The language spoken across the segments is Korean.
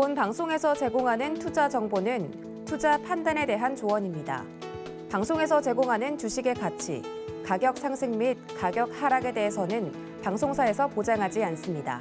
본 방송에서 제공하는 투자 정보는 투자 판단에 대한 조언입니다. 방송에서 제공하는 주식의 가치, 가격 상승 및 가격 하락에 대해서는 방송사에서 보장하지 않습니다.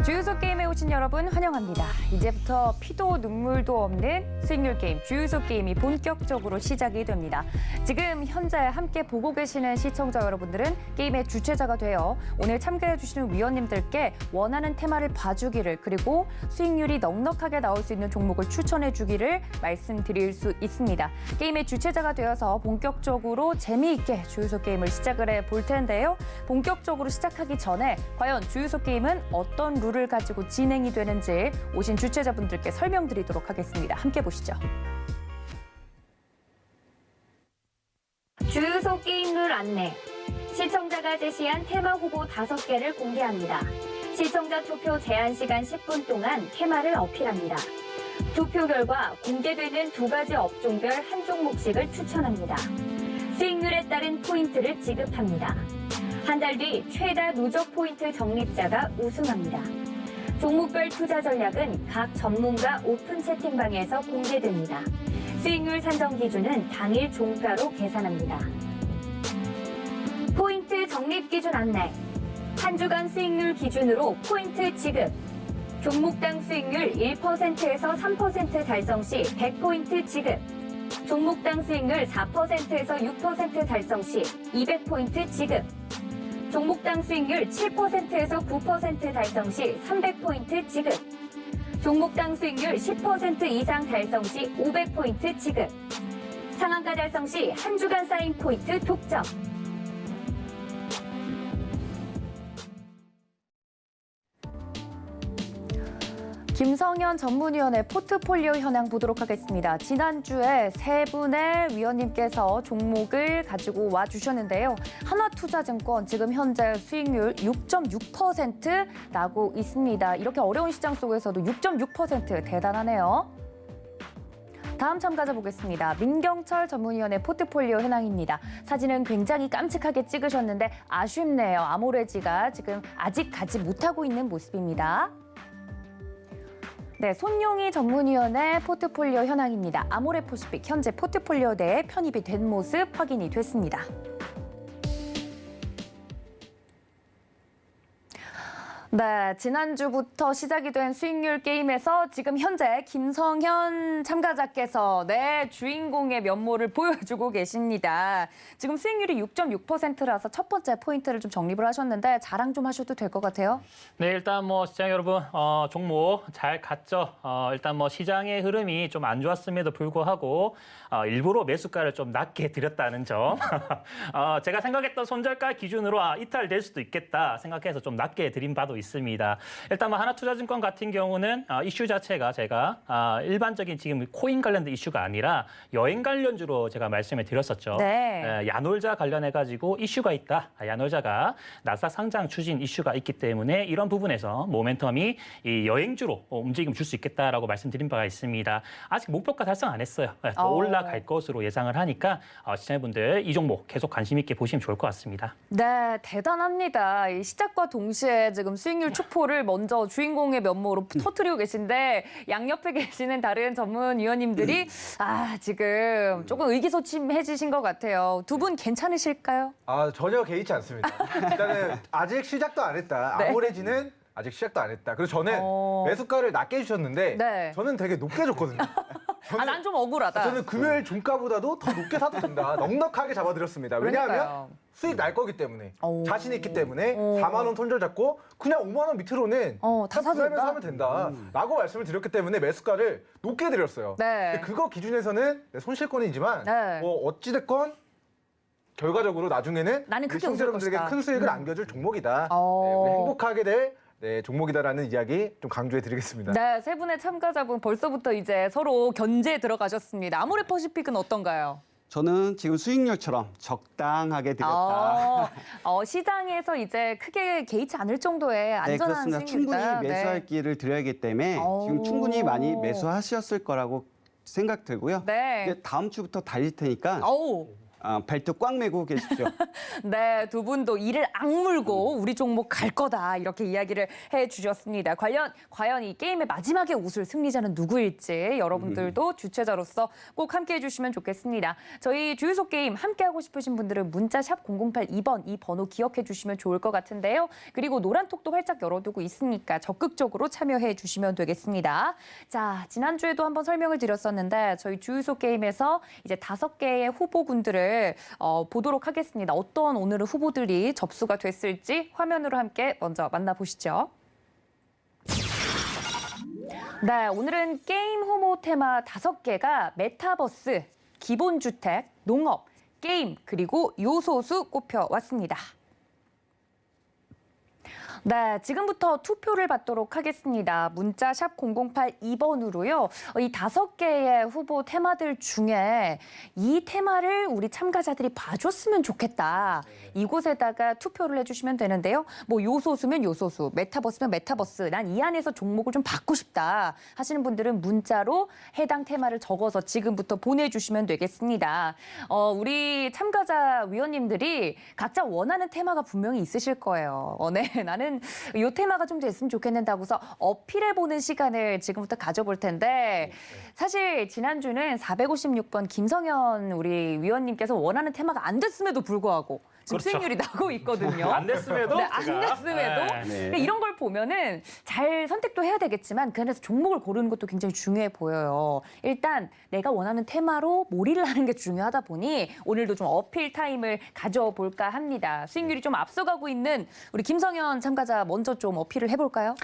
주유소 게임에 오신 여러분 환영합니다. 이제부터 피도 눈물도 없는 수익률 게임, 주유소 게임이 본격적으로 시작이 됩니다. 지금 현재 함께 보고 계시는 시청자 여러분들은 게임의 주최자가 되어 오늘 참가해 주시는 위원님들께 원하는 테마를 봐주기를, 그리고 수익률이 넉넉하게 나올 수 있는 종목을 추천해 주기를 말씀드릴 수 있습니다. 게임의 주최자가 되어서 본격적으로 재미있게 주유소 게임을 시작을 해볼 텐데요. 본격적으로 시작하기 전에 과연 주유소 게임은 어떤 룰을 가지고 진행이 되는지 오신 주최자분들께 설명드리도록 하겠습니다. 함께 보시죠. 주유소 게임 룰 안내. 시청자가 제시한 테마 후보 5개를 공개합니다. 시청자 투표 제한 시간 10분 동안 테마를 어필합니다. 투표 결과 공개되는 2가지 업종별 한 종목씩을 추천합니다. 수익률에 따른 포인트를 지급합니다. 한 달 뒤 최다 누적 포인트 적립자가 우승합니다. 종목별 투자 전략은 각 전문가 오픈 채팅방에서 공개됩니다. 수익률 산정 기준은 당일 종가로 계산합니다. 포인트 적립 기준 안내. 한 주간 수익률 기준으로 포인트 지급. 종목당 수익률 1%에서 3% 달성 시 100포인트 지급. 종목당 수익률 4%에서 6% 달성 시 200포인트 지급. 종목당 수익률 7%에서 9% 달성 시 300포인트 지급. 종목당 수익률 10% 이상 달성 시 500포인트 지급. 상한가 달성 시 한 주간 쌓인 포인트 독점. 김성현 전문위원의 포트폴리오 현황 보도록 하겠습니다. 지난주에 3분의 위원님께서 종목을 가지고 와주셨는데요. 하나투자증권 지금 현재 수익률 6.6% 나고 있습니다. 이렇게 어려운 시장 속에서도 6.6% 대단하네요. 다음 참가자 보겠습니다. 민경철 전문위원의 포트폴리오 현황입니다. 사진은 굉장히 깜찍하게 찍으셨는데 아쉽네요. 아모레지가 지금 아직 가지 못하고 있는 모습입니다. 네, 손용희 전문위원의 포트폴리오 현황입니다. 아모레포시픽 현재 포트폴리오 내에 편입이 된 모습 확인이 됐습니다. 네, 지난주부터 시작이 된 수익률 게임에서 지금 현재 김성현 참가자께서 주인공의 면모를 보여주고 계십니다. 지금 수익률이 6.6%라서 첫 번째 포인트를 좀 정립을 하셨는데 자랑 좀 하셔도 될 것 같아요. 네, 일단 시장 여러분 종목 잘 갔죠. 일단 시장의 흐름이 좀 안 좋았음에도 불구하고 일부러 매수가를 좀 낮게 드렸다는 점. 제가 생각했던 손절가 기준으로 이탈될 수도 있겠다 생각해서 좀 낮게 드린 바도 있습니다. 일단 하나투자증권 같은 경우는 이슈 자체가 제가 일반적인 지금 코인 관련된 이슈가 아니라 여행 관련주로 제가 말씀을 드렸었죠. 네. 야놀자 관련해가지고 이슈가 있다. 야놀자가 나스닥 상장 추진 이슈가 있기 때문에 이런 부분에서 모멘텀이 이 여행주로 움직임 줄 수 있겠다라고 말씀드린 바가 있습니다. 아직 목표가 달성 안 했어요. 더 올라갈 것으로 예상을 하니까 시청자분들 이 종목 계속 관심 있게 보시면 좋을 것 같습니다. 네, 대단합니다. 이 시작과 동시에 지금 수익률 촉포를 먼저 주인공의 면모로 터뜨리고 계신데 양옆에 계시는 다른 전문위원님들이 지금 조금 의기소침해지신 것 같아요. 두 분 괜찮으실까요? 전혀 개의치 않습니다. 일단은 아직 시작도 안 했다. 네. 아모레지는 아직 시작도 안 했다. 그래서 저는 매수가를 낮게 해주셨는데 네. 저는 되게 높게 줬거든요. 난 좀 억울하다. 저는 금요일 종가보다도 더 높게 사도 된다. 넉넉하게 잡아드렸습니다. 왜냐하면 그러니까요. 수익 날 거기 때문에 자신 있기 때문에 오. 4만 원 손절 잡고 그냥 5만 원 밑으로는 다 사도 된다? 사면 된다라고 말씀을 드렸기 때문에 매수가를 높게 드렸어요. 네. 근데 그거 기준에서는 손실권이지만 네. 어찌됐건 결과적으로 나중에는 나는 크게 시청자 웃을 여러분들에게 것이다. 큰 수익을 안겨줄 종목이다. 어. 우리 행복하게 될 네, 종목이다라는 이야기 좀 강조해 드리겠습니다. 네, 세 분의 참가자분 벌써부터 이제 서로 견제에 들어가셨습니다. 아모레퍼시픽은 어떤가요? 저는 지금 수익률처럼 적당하게 드렸다. 시장에서 이제 크게 개의치 않을 정도의 네, 안전한 그렇습니다. 수익률이다. 충분히 매수할 기회를 드려야기 때문에 지금 충분히 많이 매수하셨을 거라고 생각 들고요. 네. 이제 다음 주부터 달릴 테니까 어우. 벨트 꽉 매고 계십시오. 네, 두 분도 이를 악물고 우리 종목 갈 거다 이렇게 이야기를 해주셨습니다. 과연 이 게임의 마지막에 웃을 승리자는 누구일지 여러분들도 주최자로서 꼭 함께해 주시면 좋겠습니다. 저희 주유소 게임 함께하고 싶으신 분들은 문자 샵 0082번 이 번호 기억해 주시면 좋을 것 같은데요. 그리고 노란톡도 활짝 열어두고 있으니까 적극적으로 참여해 주시면 되겠습니다. 자, 지난주에도 한번 설명을 드렸었는데 저희 주유소 게임에서 이제 5개의 후보군들을 보도록 하겠습니다. 어떤 오늘은 후보들이 접수가 됐을지 화면으로 함께 먼저 만나보시죠. 네, 오늘은 게임 후보 테마 5개가 메타버스, 기본주택, 농업, 게임, 그리고 요소수 꼽혀왔습니다. 네, 지금부터 투표를 받도록 하겠습니다. 문자 샵 0082번으로요. 이 5개의 후보 테마들 중에 이 테마를 우리 참가자들이 봐줬으면 좋겠다. 이곳에다가 투표를 해주시면 되는데요. 뭐 요소수면 요소수, 메타버스면 메타버스, 난 이 안에서 종목을 좀 받고 싶다 하시는 분들은 문자로 해당 테마를 적어서 지금부터 보내주시면 되겠습니다. 우리 참가자 위원님들이 각자 원하는 테마가 분명히 있으실 거예요. 네, 나는 이 테마가 좀 됐으면 좋겠는데 하고서 어필해보는 시간을 지금부터 가져볼 텐데 사실 지난주는 456번 김성현 우리 위원님께서 원하는 테마가 안 됐음에도 불구하고 지금 그렇죠. 수익률이 나고 있거든요. 안 됐음에도 네, 안 제가, 됐음에도 네. 근데 이런 걸 보면은 잘 선택도 해야 되겠지만 그 안에서 종목을 고르는 것도 굉장히 중요해 보여요. 일단 내가 원하는 테마로 몰이를 하는 게 중요하다 보니 오늘도 좀 어필 타임을 가져볼까 합니다. 수익률이 좀 앞서가고 있는 우리 김성현 참가자 먼저 좀 어필을 해볼까요?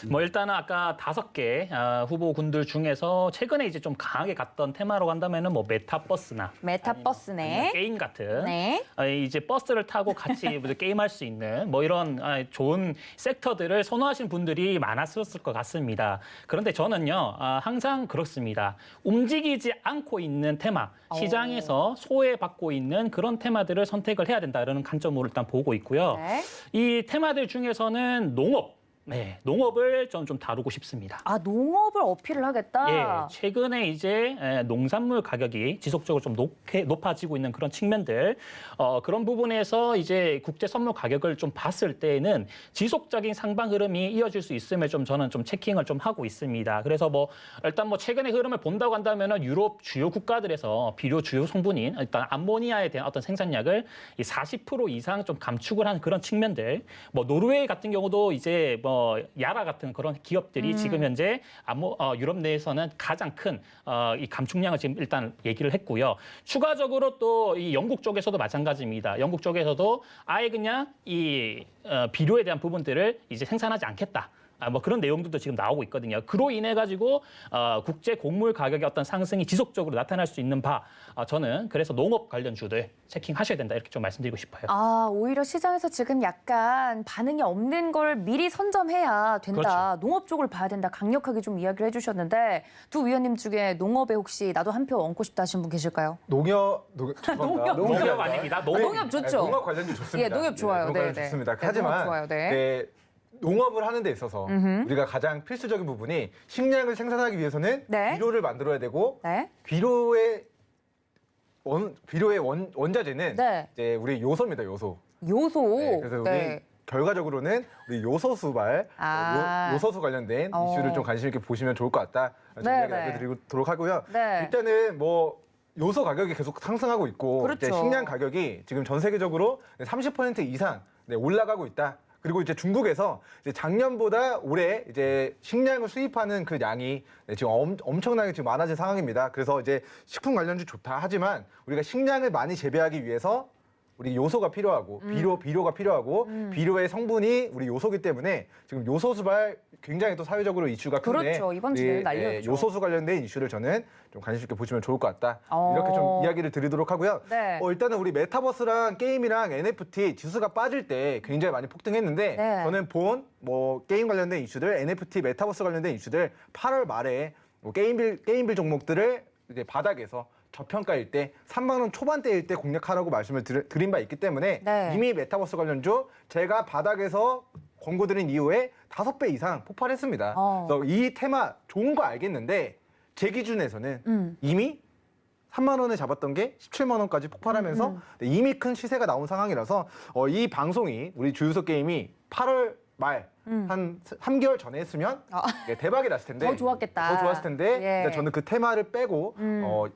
뭐 일단은 아까 5개 후보군들 중에서 최근에 이제 좀 강하게 갔던 테마로 간다면은 뭐 메타버스나 메타버스네. 아니면 게임 같은 네. 이제 버스를 타고 같이 게임할 수 있는 뭐 이런 좋은 섹터들을 선호하시는 분들이 많았을 것 같습니다. 그런데 저는요 항상 그렇습니다. 움직이지 않고 있는 테마, 시장에서 소외받고 있는 그런 테마들을 선택을 해야 된다는 관점으로 일단 보고 있고요. 네. 이 테마들 중에서는 농업. 네, 농업을 좀 다루고 싶습니다. 아, 농업을 어필을 하겠다? 예, 최근에 이제 농산물 가격이 지속적으로 좀 높아지고 있는 그런 측면들, 그런 부분에서 이제 국제 선물 가격을 좀 봤을 때에는 지속적인 상방 흐름이 이어질 수 있음을 저는 좀 체킹을 좀 하고 있습니다. 그래서 뭐 일단 뭐 최근의 흐름을 본다고 한다면은 유럽 주요 국가들에서 비료 주요 성분인 일단 암모니아에 대한 어떤 생산량을 40% 이상 좀 감축을 한 그런 측면들, 뭐 노르웨이 같은 경우도 이제 뭐 야라 같은 그런 기업들이 지금 현재 유럽 내에서는 가장 큰 이 감축량을 지금 일단 얘기를 했고요. 추가적으로 또 이 영국 쪽에서도 마찬가지입니다. 영국 쪽에서도 아예 그냥 이 비료에 대한 부분들을 이제 생산하지 않겠다. 뭐 그런 내용들도 지금 나오고 있거든요. 그로 인해 가지고 국제 곡물 가격의 어떤 상승이 지속적으로 나타날 수 있는 바 저는 그래서 농업 관련주들 체킹하셔야 된다 이렇게 좀 말씀드리고 싶어요. 아, 오히려 시장에서 지금 약간 반응이 없는 걸 미리 선점해야 된다. 그렇죠. 농업 쪽을 봐야 된다. 강력하게 좀 이야기를 해주셨는데 두 위원님 중에 농업에 혹시 나도 한 표 얹고 싶다 하시는 분 계실까요? 죄송합니다. 농협 아닙니다. 농협 좋죠. 농업 관련주 좋습니다. 예, 농협 좋아요. 농업 네, 관련주 네. 좋습니다. 네, 하지만 농업 좋아요. 네. 네, 농업을 하는 데 있어서 우리가 가장 필수적인 부분이 식량을 생산하기 위해서는 네. 비료를 만들어야 되고 네. 비료의 원자재는 네. 이제 우리 요소입니다. 요소. 요소. 네, 그래서 우리 결과적으로는 우리 요소수발, 요소수 관련된 이슈를 좀 관심 있게 보시면 좋을 것 같다. 네, 이야기 네. 알려드리도록 하고요. 네. 일단은 뭐 요소 가격이 계속 상승하고 있고 그렇죠. 이제 식량 가격이 지금 전 세계적으로 30% 이상 올라가고 있다. 그리고 이제 중국에서 이제 작년보다 올해 이제 식량을 수입하는 그 양이 지금 엄청나게 지금 많아진 상황입니다. 그래서 이제 식품 관련주 좋다 하지만 우리가 식량을 많이 재배하기 위해서 우리 요소가 필요하고 비료가 필요하고 비료의 성분이 우리 요소기 때문에 지금 요소 수발 굉장히 또 사회적으로 이슈가 큰데 그렇죠. 이번 주에 난리였죠. 요소수 관련된 이슈를 저는 좀 관심 있게 보시면 좋을 것 같다. 이렇게 좀 어. 이야기를 드리도록 하고요. 네. 일단은 우리 메타버스랑 게임이랑 NFT 지수가 빠질 때 굉장히 많이 폭등했는데 네. 저는 뭐 게임 관련된 이슈들, NFT, 메타버스 관련된 이슈들 8월 말에 뭐 게임빌 종목들을 이제 바닥에서 저평가일 때 3만 원 초반대일 때 공략하라고 말씀을 드린 바 있기 때문에 네. 이미 메타버스 관련주 제가 바닥에서 권고 드린 이후에 5배 이상 폭발했습니다. 그래서 이 테마 좋은 거 알겠는데 제 기준에서는 이미 3만 원에 잡았던 게 17만 원까지 폭발하면서 이미 큰 시세가 나온 상황이라서 이 방송이 우리 주유소 게임이 8월 말 한 3개월 전에 했으면 대박이 났을 텐데 더 좋았겠다. 더 좋았을 텐데 예. 일단 저는 그 테마를 빼고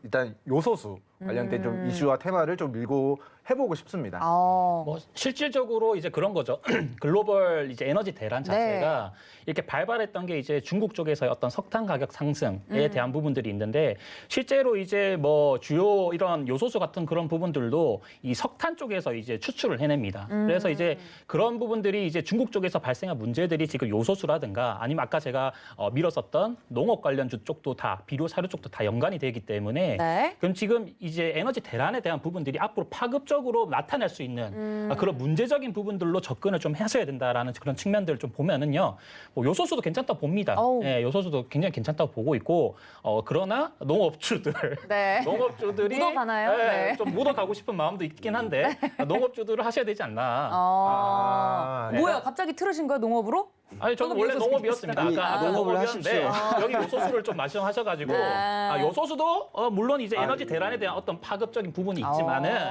일단 요소수 관련된 좀 이슈와 테마를 좀 밀고 해보고 싶습니다. 뭐 실질적으로 이제 그런 거죠. 글로벌 이제 에너지 대란 자체가 이렇게 발발했던 게 이제 중국 쪽에서의 어떤 석탄 가격 상승에 대한 부분들이 있는데 실제로 이제 뭐 주요 이런 요소수 같은 그런 부분들도 이 석탄 쪽에서 이제 추출을 해냅니다. 그래서 이제 그런 부분들이 이제 중국 쪽에서 발생한 문제들이 지금 요소수라든가 아니면 아까 제가 밀었었던 농업 관련주 쪽도 다 비료 사료 쪽도 다 연관이 되기 때문에 네. 그럼 지금 이제 에너지 대란에 대한 부분들이 앞으로 파급적으로 나타날 수 있는 그런 문제적인 부분들로 접근을 좀 하셔야 된다라는 그런 측면들을 좀 보면은요. 뭐 요소수도 괜찮다고 봅니다. 예, 요소수도 굉장히 괜찮다고 보고 있고 그러나 농업주들 네. 농업주들이 묻어가나요? 네. 좀 묻어가고 싶은 마음도 있긴 한데 농업주들을 하셔야 되지 않나. 뭐야? 갑자기 틀으신 거예요, 농업으로? 아니 저는 원래 농업이었습니다. 아니, 아까 농업을 농업이었는데 하십시오. 여기 요소수를 좀 말씀하셔가지고 요소수도 물론 이제 에너지 대란에 대한 어떤 파급적인 부분이 있지만은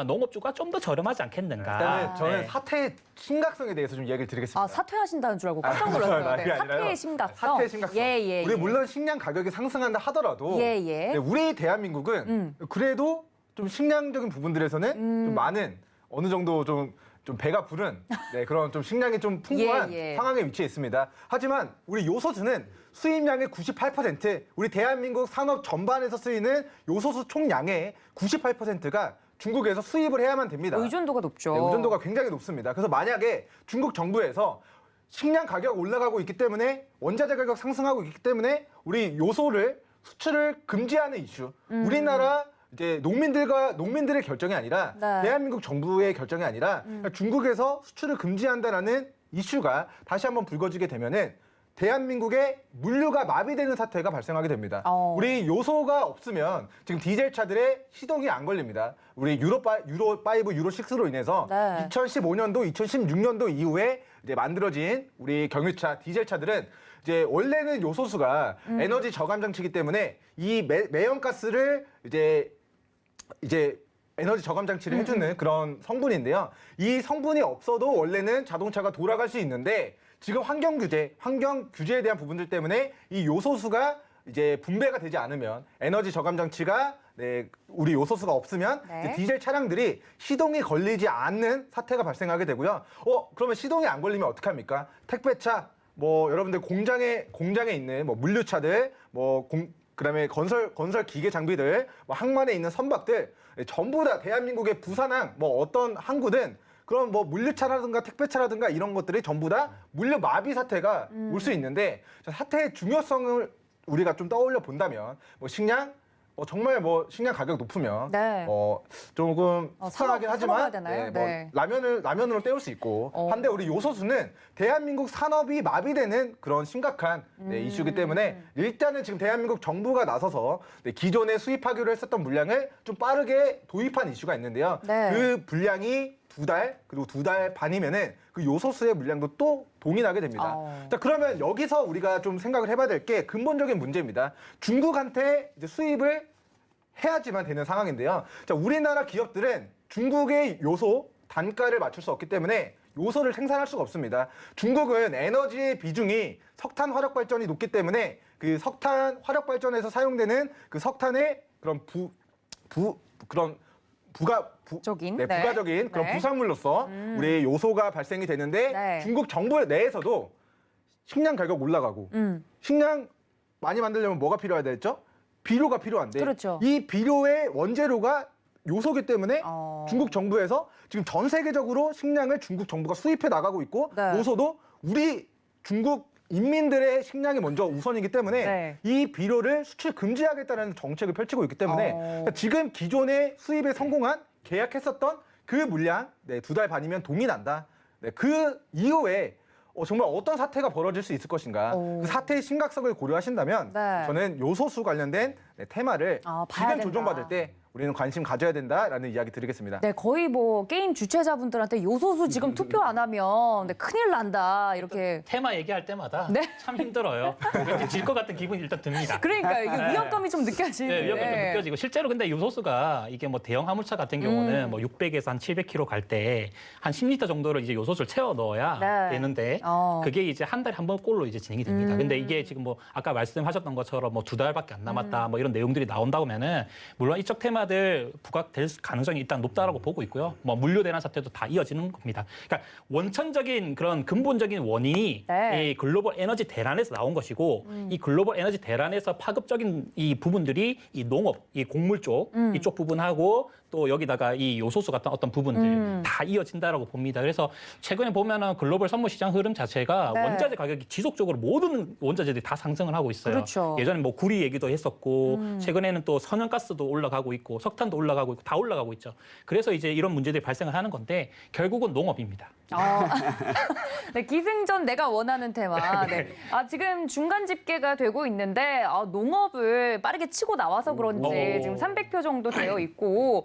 농업주가 좀 더 저렴하지 않겠는가. 일단은 저는 네. 사태의 심각성에 대해서 좀 이야기를 드리겠습니다. 사퇴하신다는 줄 알고 깜짝 맞아요. 놀랐어요. 그게 아니라요. 사퇴의 심각성. 사태의 심각성. 예. 우리 물론 식량 가격이 상승한다 하더라도 네, 우리 대한민국은 그래도 좀 식량적인 부분들에서는 좀 많은 어느 정도 좀 배가 부른 그런 좀 식량이 좀 풍부한 상황에 위치해 있습니다. 하지만 우리 요소수는 수입량의 98%, 우리 대한민국 산업 전반에서 쓰이는 요소수 총량의 98%가 중국에서 수입을 해야만 됩니다. 의존도가 높죠. 네, 의존도가 굉장히 높습니다. 그래서 만약에 중국 정부에서 식량 가격 올라가고 있기 때문에 원자재 가격 상승하고 있기 때문에 우리 요소를 수출을 금지하는 이슈, 우리나라 이제 농민들의 결정이 아니라 대한민국 정부의 결정이 아니라 중국에서 수출을 금지한다라는 이슈가 다시 한번 불거지게 되면은 대한민국의 물류가 마비되는 사태가 발생하게 됩니다. 우리 요소가 없으면 지금 디젤 차들의 시동이 안 걸립니다. 우리 유로5, 유로6로 인해서 2015년도, 2016년도 이후에 이제 만들어진 우리 경유차, 디젤 차들은 이제 원래는 요소수가 에너지 저감 장치이기 때문에 이 매연가스를 이제 에너지 저감 장치를 해주는 그런 성분인데요. 이 성분이 없어도 원래는 자동차가 돌아갈 수 있는데 지금 환경 규제에 대한 부분들 때문에 이 요소수가 이제 분배가 되지 않으면 에너지 저감 장치가 우리 요소수가 없으면 이제 디젤 차량들이 시동이 걸리지 않는 사태가 발생하게 되고요. 그러면 시동이 안 걸리면 어떡합니까? 택배차, 뭐 여러분들 공장에 있는 뭐 물류차들, 그다음에 건설 기계 장비들, 뭐 항만에 있는 선박들 전부 다 대한민국의 부산항 뭐 어떤 항구든 그런 뭐 물류차라든가 택배차라든가 이런 것들이 전부 다 물류 마비 사태가 올 수 있는데 사태의 중요성을 우리가 좀 떠올려 본다면 뭐 식량 정말 뭐 식량 가격 높으면 조금 속상하긴 하지만 라면으로 때울 수 있고 한데 우리 요소수는 대한민국 산업이 마비되는 그런 심각한 이슈이기 때문에 일단은 지금 대한민국 정부가 나서서 기존에 수입하기로 했었던 물량을 좀 빠르게 도입한 이슈가 있는데요. 그 분량이 2달 그리고 2달 반이면은 그 요소수의 물량도 또 동일하게 됩니다. 자, 그러면 여기서 우리가 좀 생각을 해봐야 될 게 근본적인 문제입니다. 중국한테 이제 수입을 해야지만 되는 상황인데요. 자, 우리나라 기업들은 중국의 요소 단가를 맞출 수 없기 때문에 요소를 생산할 수가 없습니다. 중국은 에너지의 비중이 석탄 화력 발전이 높기 때문에 그 석탄 화력 발전에서 사용되는 그 석탄의 그런 부가적인 그런 부산물로서 우리 요소가 발생이 되는데 중국 정부 내에서도 식량 가격 올라가고 식량 많이 만들려면 뭐가 필요해야 되죠? 비료가 필요한데 이 비료의 원재료가 요소기 때문에 중국 정부에서 지금 전 세계적으로 식량을 중국 정부가 수입해 나가고 있고 네. 요소도 우리 중국 인민들의 식량이 먼저 우선이기 때문에 네. 이 비료를 수출 금지하겠다는 정책을 펼치고 있기 때문에 그러니까 지금 기존의 수입에 성공한 계약했었던 그 물량 2달 반이면 동이 난다. 그 이후에 정말 어떤 사태가 벌어질 수 있을 것인가. 그 사태의 심각성을 고려하신다면 네. 저는 요소수 관련된 테마를 봐야 지금 된다. 조정받을 때 우리는 관심 가져야 된다라는 이야기 드리겠습니다. 네, 거의 뭐 게임 주최자분들한테 요소수 지금 투표 안 하면 네, 큰일 난다 이렇게. 테마 얘기할 때마다 네. 참 힘들어요. 왠지 질 것 같은 기분이 일단 듭니다. 그러니까 이게 위험감이 좀 느껴지는데. 네, 위험감이 좀 느껴지고 실제로 근데 요소수가 이게 뭐 대형 화물차 같은 경우는 뭐 600에서 한 700km 갈 때 한 10리터 정도를 이제 요소수를 채워 넣어야 네. 되는데 그게 이제 한 달에 한 번 꼴로 이제 진행이 됩니다. 근데 이게 지금 뭐 아까 말씀하셨던 것처럼 뭐 2달밖에 안 남았다 뭐 이런 내용들이 나온다고 하면은 물론 이쪽 테마들 부각될 가능성이 일단 높다라고 보고 있고요. 뭐 물류 대란 사태도 다 이어지는 겁니다. 그러니까 원천적인 그런 근본적인 원인이 네. 이 글로벌 에너지 대란에서 나온 것이고 이 글로벌 에너지 대란에서 파급적인 이 부분들이 이 농업, 이 곡물 쪽 이쪽 부분하고 또 여기다가 이 요소수 같은 어떤 부분들 다 이어진다라고 봅니다. 그래서 최근에 보면은 글로벌 선물 시장 흐름 자체가 네. 원자재 가격이 지속적으로 모든 원자재들이 다 상승을 하고 있어요. 그렇죠. 예전에 뭐 구리 얘기도 했었고 최근에는 또 선연가스도 올라가고 있고 석탄도 올라가고 있고 다 올라가고 있죠. 그래서 이제 이런 문제들이 발생을 하는 건데 결국은 농업입니다. 네, 기승전 내가 원하는 테마. 네. 지금 중간 집계가 되고 있는데 농업을 빠르게 치고 나와서 그런지 지금 300표 정도 되어 있고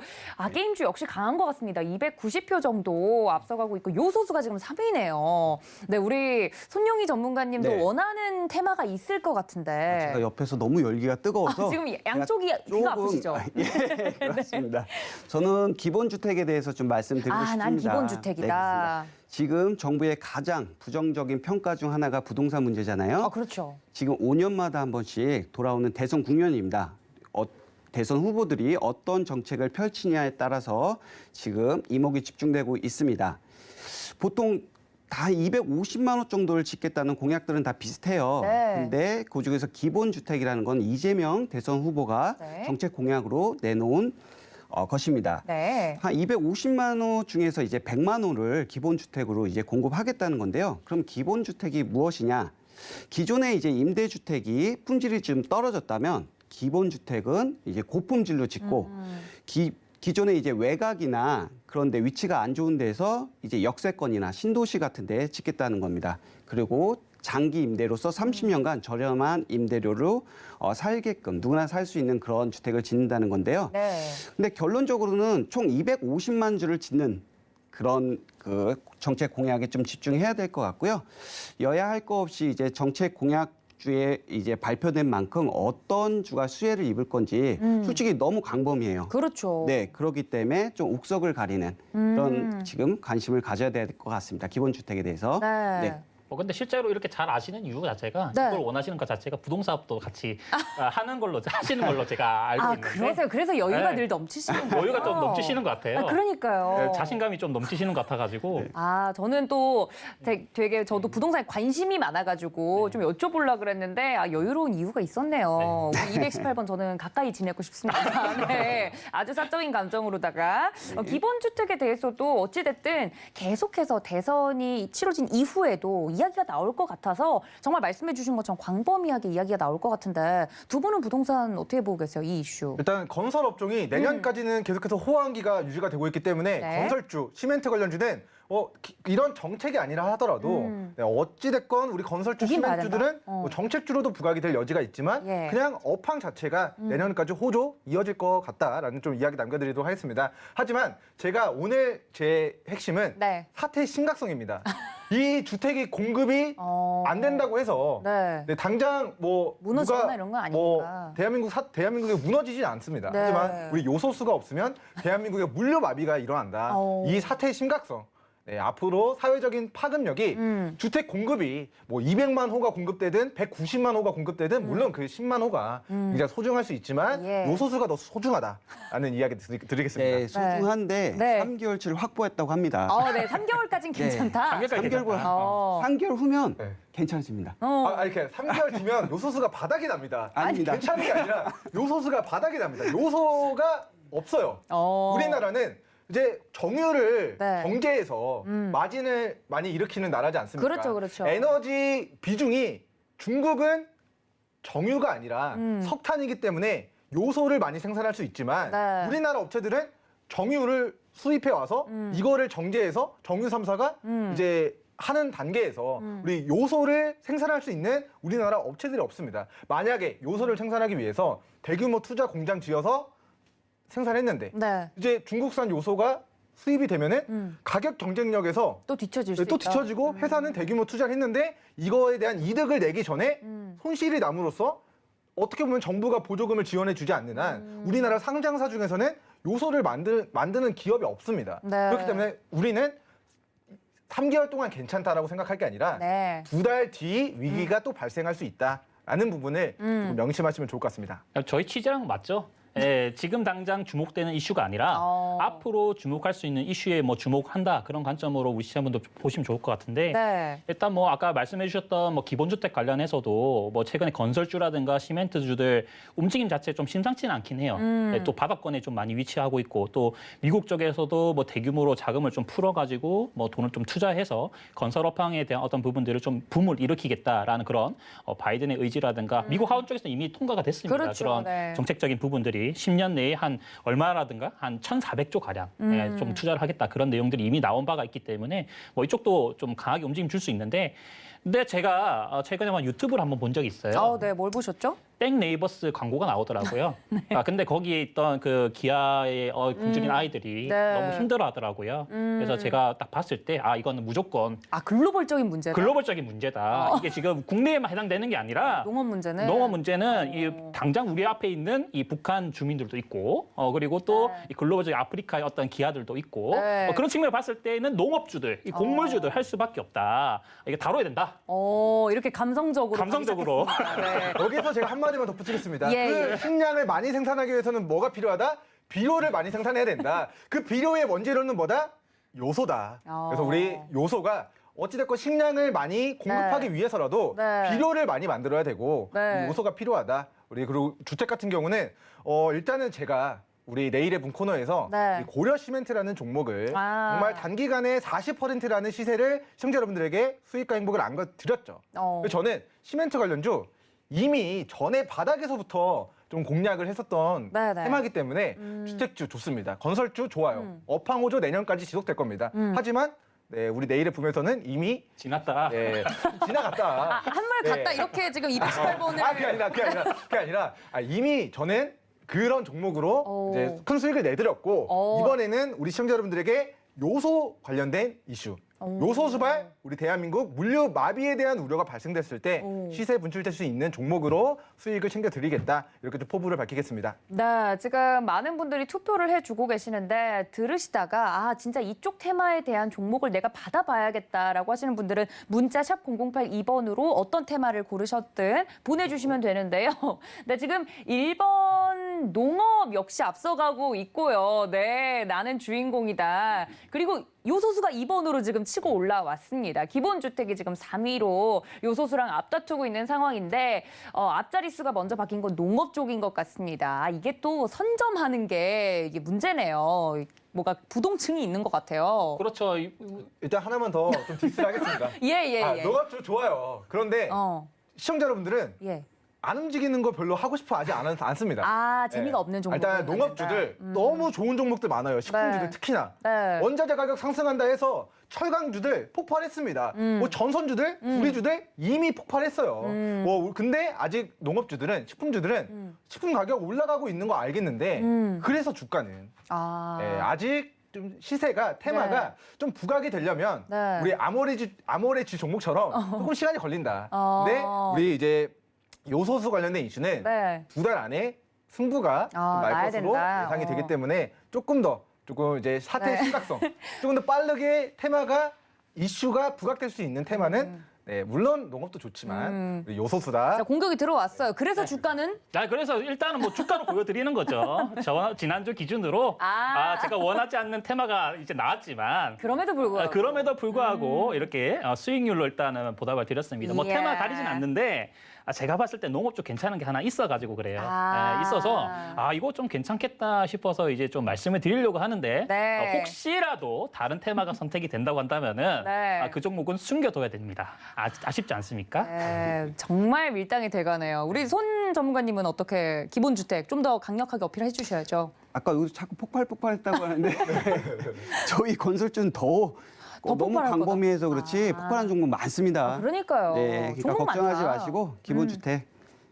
게임주 역시 강한 것 같습니다. 290표 정도 앞서가고 있고 요소수가 지금 3위네요. 네, 우리 손용희 전문가님도 네. 원하는 테마가 있을 것 같은데. 제가 옆에서 너무 열기가 뜨거워서 지금 양쪽이 귀가 아프시죠? 예, 그렇습니다. 저는 기본주택에 대해서 좀 말씀드리고 싶습니다. 난 네, 기본주택이다. 그렇습니다. 지금 정부의 가장 부정적인 평가 중 하나가 부동산 문제잖아요. 그렇죠. 지금 5년마다 한 번씩 돌아오는 대선 국면입니다. 대선 후보들이 어떤 정책을 펼치냐에 따라서 지금 이목이 집중되고 있습니다. 보통 다 250만 원 정도를 짓겠다는 공약들은 다 비슷해요. 네. 근데 그중에서 기본주택이라는 건 이재명 대선 후보가 네. 정책 공약으로 내놓은 것입니다. 네. 한 250만 호 중에서 이제 100만 호를 기본주택으로 이제 공급하겠다는 건데요. 그럼 기본주택이 무엇이냐? 기존에 이제 임대주택이 품질이 좀 떨어졌다면 기본주택은 이제 고품질로 짓고 기존에 이제 외곽이나 그런데 위치가 안 좋은 데서 이제 역세권이나 신도시 같은 데 짓겠다는 겁니다. 그리고 장기 임대로서 30년간 저렴한 임대료로 살게끔 누구나 살 수 있는 그런 주택을 짓는다는 건데요. 네. 근데 결론적으로는 총 250만 주를 짓는 그런 그 정책 공약에 좀 집중해야 될 것 같고요. 여야 할 거 없이 이제 정책 공약주에 이제 발표된 만큼 어떤 주가 수혜를 입을 건지 솔직히 너무 광범위해요. 그렇죠. 네, 그렇기 때문에 좀 옥석을 가리는 그런 지금 관심을 가져야 될 것 같습니다. 기본주택에 대해서. 네. 근데 실제로 이렇게 잘 아시는 이유 자체가 네. 이걸 원하시는 것 자체가 부동산업도 같이 하는 걸로 하시는 걸로 제가 알고 있는데 그러세요. 그래서 여유가 네. 늘 넘치시는군요. 여유가 좀 넘치시는 것 같아요. 그러니까요. 네, 자신감이 좀 넘치시는 것 같아가지고 저는 또 되게 저도 부동산에 관심이 많아가지고 좀 여쭤보려고 그랬는데 여유로운 이유가 있었네요. 우리 218번 저는 가까이 지내고 싶습니다. 네. 아주 사적인 감정으로다가 기본주택에 대해서도 어찌됐든 계속해서 대선이 치러진 이후에도 이야기가 나올 것 같아서 정말 말씀해 주신 것처럼 광범위하게 이야기가 나올 것 같은데 두 분은 부동산 어떻게 보고 계세요? 이 이슈. 일단 건설 업종이 내년까지는 계속해서 호황기가 유지가 되고 있기 때문에 네. 건설주, 시멘트 관련주는 이런 정책이 아니라 하더라도 어찌됐건 우리 건설주, 보긴 봐야 시멘트주들은 된다. 뭐 정책주로도 부각이 될 여지가 있지만 예. 그냥 업황 자체가 내년까지 호조 이어질 것 같다라는 좀 이야기 남겨드리도록 하겠습니다. 하지만 제가 오늘 제 핵심은 네. 사태의 심각성입니다. 이 주택이 공급이 안 된다고 해서 네. 당장 뭐 무너지거나 누가 이런 건 아니니까. 뭐 대한민국에 무너지진 않습니다. 네. 하지만 우리 요소수가 없으면 대한민국의 물류 마비가 일어난다. 이 사태의 심각성. 네, 앞으로 사회적인 파급력이 주택 공급이 뭐 200만 호가 공급되든 190만 호가 공급되든 물론 그 10만 호가 굉장히 소중할 수 있지만 예. 요소수가 더 소중하다라는 이야기 드리겠습니다. 네, 소중한데 네. 3개월치를 확보했다고 합니다. 네, 3개월까지는 괜찮다. 3개월 후면 네. 괜찮습니다. 이렇게 3개월 뒤면 요소수가 바닥이 납니다. 아닙니다. 괜찮은 게 아니라 요소수가 바닥이 납니다. 요소가 없어요. 어. 우리나라는 이제 정유를 네. 경제에서 마진을 많이 일으키는 나라지 않습니까? 그렇죠, 그렇죠. 에너지 비중이 중국은 정유가 아니라 석탄이기 때문에 요소를 많이 생산할 수 있지만 네. 우리나라 업체들은 정유를 수입해 와서 이거를 정제해서 정유 3사가 이제 하는 단계에서 우리 요소를 생산할 수 있는 우리나라 업체들이 없습니다. 만약에 요소를 생산하기 위해서 대규모 투자 공장 지어서 생산했는데 네. 이제 중국산 요소가 수입이 되면은 가격 경쟁력에서 또 뒤처질 수 또 있다. 뒤처지고 회사는 대규모 투자를 했는데 이거에 대한 이득을 내기 전에 손실이 남으로써 어떻게 보면 정부가 보조금을 지원해 주지 않는 한 우리나라 상장사 중에서는 요소를 만드는 기업이 없습니다. 네. 그렇기 때문에 우리는 3개월 동안 괜찮다라고 생각할 게 아니라 네. 2달 뒤 위기가 또 발생할 수 있다라는 부분을 좀 명심하시면 좋을 것 같습니다. 저희 취재랑 맞죠? 예, 지금 당장 주목되는 이슈가 아니라 앞으로 주목할 수 있는 이슈에 뭐 주목한다 그런 관점으로 우리 시청자분들 보시면 좋을 것 같은데 네. 일단 뭐 아까 말씀해 주셨던 뭐 기본주택 관련해서도 뭐 최근에 건설주라든가 시멘트주들 움직임 자체 좀 심상치는 않긴 해요. 예, 또 바닥권에 좀 많이 위치하고 있고 또 미국 쪽에서도 뭐 대규모로 자금을 좀 풀어가지고 뭐 돈을 좀 투자해서 건설업황에 대한 어떤 부분들을 좀 붐을 일으키겠다라는 그런 바이든의 의지라든가 미국 하원 쪽에서 이미 통과가 됐습니다. 그렇죠. 그런 네. 정책적인 부분들이 10년 내에 한 얼마라든가 한 1,400조 가량 예, 좀 투자를 하겠다 그런 내용들이 이미 나온 바가 있기 때문에 뭐 이쪽도 좀 강하게 움직임 줄 수 있는데 근데 제가 최근에 유튜브를 한번 본 적이 있어요. 네, 뭘 보셨죠? 땡 네이버스 광고가 나오더라고요. 근데 거기에 있던 그 기아의 굶주린 아이들이 네. 너무 힘들어하더라고요. 그래서 제가 딱 봤을 때 이거는 무조건 아, 글로벌적인 문제다. 글로벌적인 문제다. 이게 지금 국내에만 해당되는 게 아니라 농업 문제는 농업 문제는 이 당장 우리 앞에 있는 이 북한 주민들도 있고 그리고 또 이 글로벌적인 아프리카의 어떤 기아들도 있고 네. 그런 측면을 봤을 때는 농업주들, 이 곡물주들 할 수밖에 없다. 이게 다뤄야 된다. 이렇게 감성적으로 감성적으로. 가기 시작했습니다. 네. 여기서 제가 한마디만 덧붙이겠습니다. 예, 그 예. 식량을 많이 생산하기 위해서는 뭐가 필요하다? 비료를 많이 생산해야 된다. 그 비료의 원재료는 뭐다? 요소다. 그래서 우리 요소가 어찌됐건 식량을 많이 공급하기 위해서라도 네. 비료를 많이 만들어야 되고 네. 요소가 필요하다. 우리 그리고 주택 같은 경우는 일단은 제가 우리 내일의 분 코너에서 네. 이 고려 시멘트라는 종목을 아. 정말 단기간에 40%라는 시세를 시청자 여러분들에게 수익과 행복을 안겨드렸죠. 그래서 저는 시멘트 관련주 이미 전에 바닥에서부터 좀 공략을 했었던 네네. 테마이기 때문에 주택주 좋습니다. 건설주 좋아요. 업황호조 내년까지 지속될 겁니다. 하지만 네, 우리 내일의 붐에서는 이미 지났다. 네, 지나갔다. 한물 갔다 네. 이렇게 지금 218번을 그게 아니라 이미 저는 그런 종목으로 이제 큰 수익을 내드렸고 이번에는 우리 시청자 여러분들에게 요소 관련된 이슈. 요소 수발 우리 대한민국 물류 마비에 대한 우려가 발생됐을 때 시세 분출될 수 있는 종목으로 수익을 챙겨드리겠다 이렇게 좀 포부를 밝히겠습니다. 네, 지금 많은 분들이 투표를 해주고 계시는데 들으시다가 진짜 이쪽 테마에 대한 종목을 내가 받아봐야겠다라고 하시는 분들은 문자 샵 0082번으로 어떤 테마를 고르셨든 보내주시면 되는데요. 네, 지금 1번 농업 역시 앞서가고 있고요. 네, 나는 주인공이다. 그리고 요소수가 2번으로 지금 치고 올라왔습니다. 기본주택이 지금 3위로 요소수랑 앞다투고 있는 상황인데 앞자리 수가 먼저 바뀐 건 농업 쪽인 것 같습니다. 이게 또 선점하는 게 이게 문제네요. 뭐가 부동층이 있는 것 같아요. 그렇죠. 일단 하나만 더 좀 디스를 하겠습니다. 예. 농업주 좋아요. 그런데 시청자 여러분들은 예. 안 움직이는 거 별로 하고 싶어 하지 않습니다. 재미가 없는 종목. 일단 농업주들 너무 좋은 종목들 많아요. 식품주들 네. 특히나. 네. 원자재 가격 상승한다 해서 철강주들 폭발했습니다. 뭐 전선주들, 구리주들 이미 폭발했어요. 뭐 근데 아직 농업주들은 식품주들은 식품 가격 올라가고 있는 거 알겠는데 그래서 주가는 아직 좀 시세가 테마가 좀 부각이 되려면 네. 우리 아모레지 종목처럼 조금 시간이 걸린다. 근데 우리 이제 요소수 관련된 이슈는 네. 2달 안에 승부가 좀 날 나야 것으로 된다. 예상이 되기 때문에 조금 이제 사태의 심각성 조금 더 빠르게 테마가 이슈가 부각될 수 있는 테마는 네, 물론 농업도 좋지만 우리 요소수다. 자, 공격이 들어왔어요. 그래서 주가는 그래서 일단은 뭐 주가를 보여드리는 거죠. 지난주 기준으로 제가 원하지 않는 테마가 이제 나왔지만 그럼에도 불구하고 이렇게 수익률로 일단은 보답을 드렸습니다. 뭐 이야. 테마 가리진 않는데 제가 봤을 때 농업 쪽 괜찮은 게 하나 있어가지고 그래요. 있어서 이거 좀 괜찮겠다 싶어서 이제 좀 말씀을 드리려고 하는데 네. 혹시라도 다른 테마가 선택이 된다고 한다면은 네. 그 종목은 숨겨둬야 됩니다. 아쉽지 않습니까? 네, 정말 밀당이 돼가네요. 우리 손 전문가님은 어떻게 기본주택 좀 더 강력하게 어필해 주셔야죠. 아까 여기서 자꾸 폭발했다고 하는데 저희 건설주는 더 너무 폭발할 거다. 광범위해서 그렇지 폭발한 종목 많습니다. 그러니까요. 네, 그러니까 종목 걱정하지 많다. 마시고 기본주택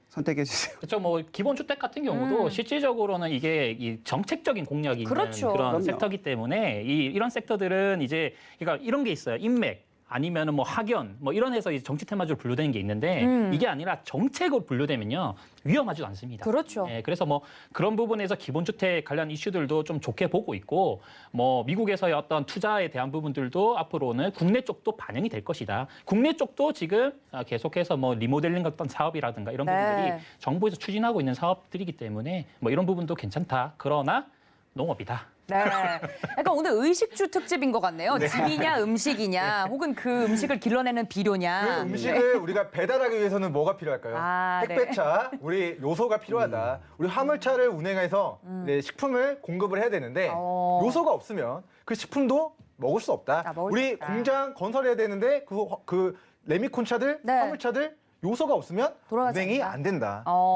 선택해 주세요. 그렇죠. 뭐 기본 주택 같은 경우도 실질적으로는 이게 이 정책적인 공약이 있는 그렇죠. 그런 그럼요. 섹터이기 때문에 이런 섹터들은 이제 그러니까 이런 게 있어요. 인맥 아니면은 뭐 학연 뭐 이런 해서 이제 정치 테마주로 분류되는 게 있는데 이게 아니라 정책으로 분류되면요 위험하지도 않습니다. 그렇죠. 그래서 뭐 그런 부분에서 기본주택 관련 이슈들도 좀 좋게 보고 있고 뭐 미국에서의 어떤 투자에 대한 부분들도 앞으로는 국내 쪽도 반영이 될 것이다. 국내 쪽도 지금 계속해서 뭐 리모델링 어떤 사업이라든가 이런 네. 부분들이 정부에서 추진하고 있는 사업들이기 때문에 뭐 이런 부분도 괜찮다. 그러나 농업이다. 네. 약간 오늘 의식주 특집인 것 같네요. 집이냐 음식이냐 혹은 그 음식을 길러내는 그 비료냐. 음식을 우리가 배달하기 위해서는 뭐가 필요할까요? 네. 택배차, 우리 요소가 필요하다. 우리 화물차를 운행해서 네, 식품을 공급을 해야 되는데 요소가 없으면 그 식품도 먹을 수 없다. 먹을 수 우리 없다. 공장 건설해야 되는데 그 레미콘차들, 네. 화물차들 요소가 없으면 돌아가지 운행이 않는다. 안 된다. 어.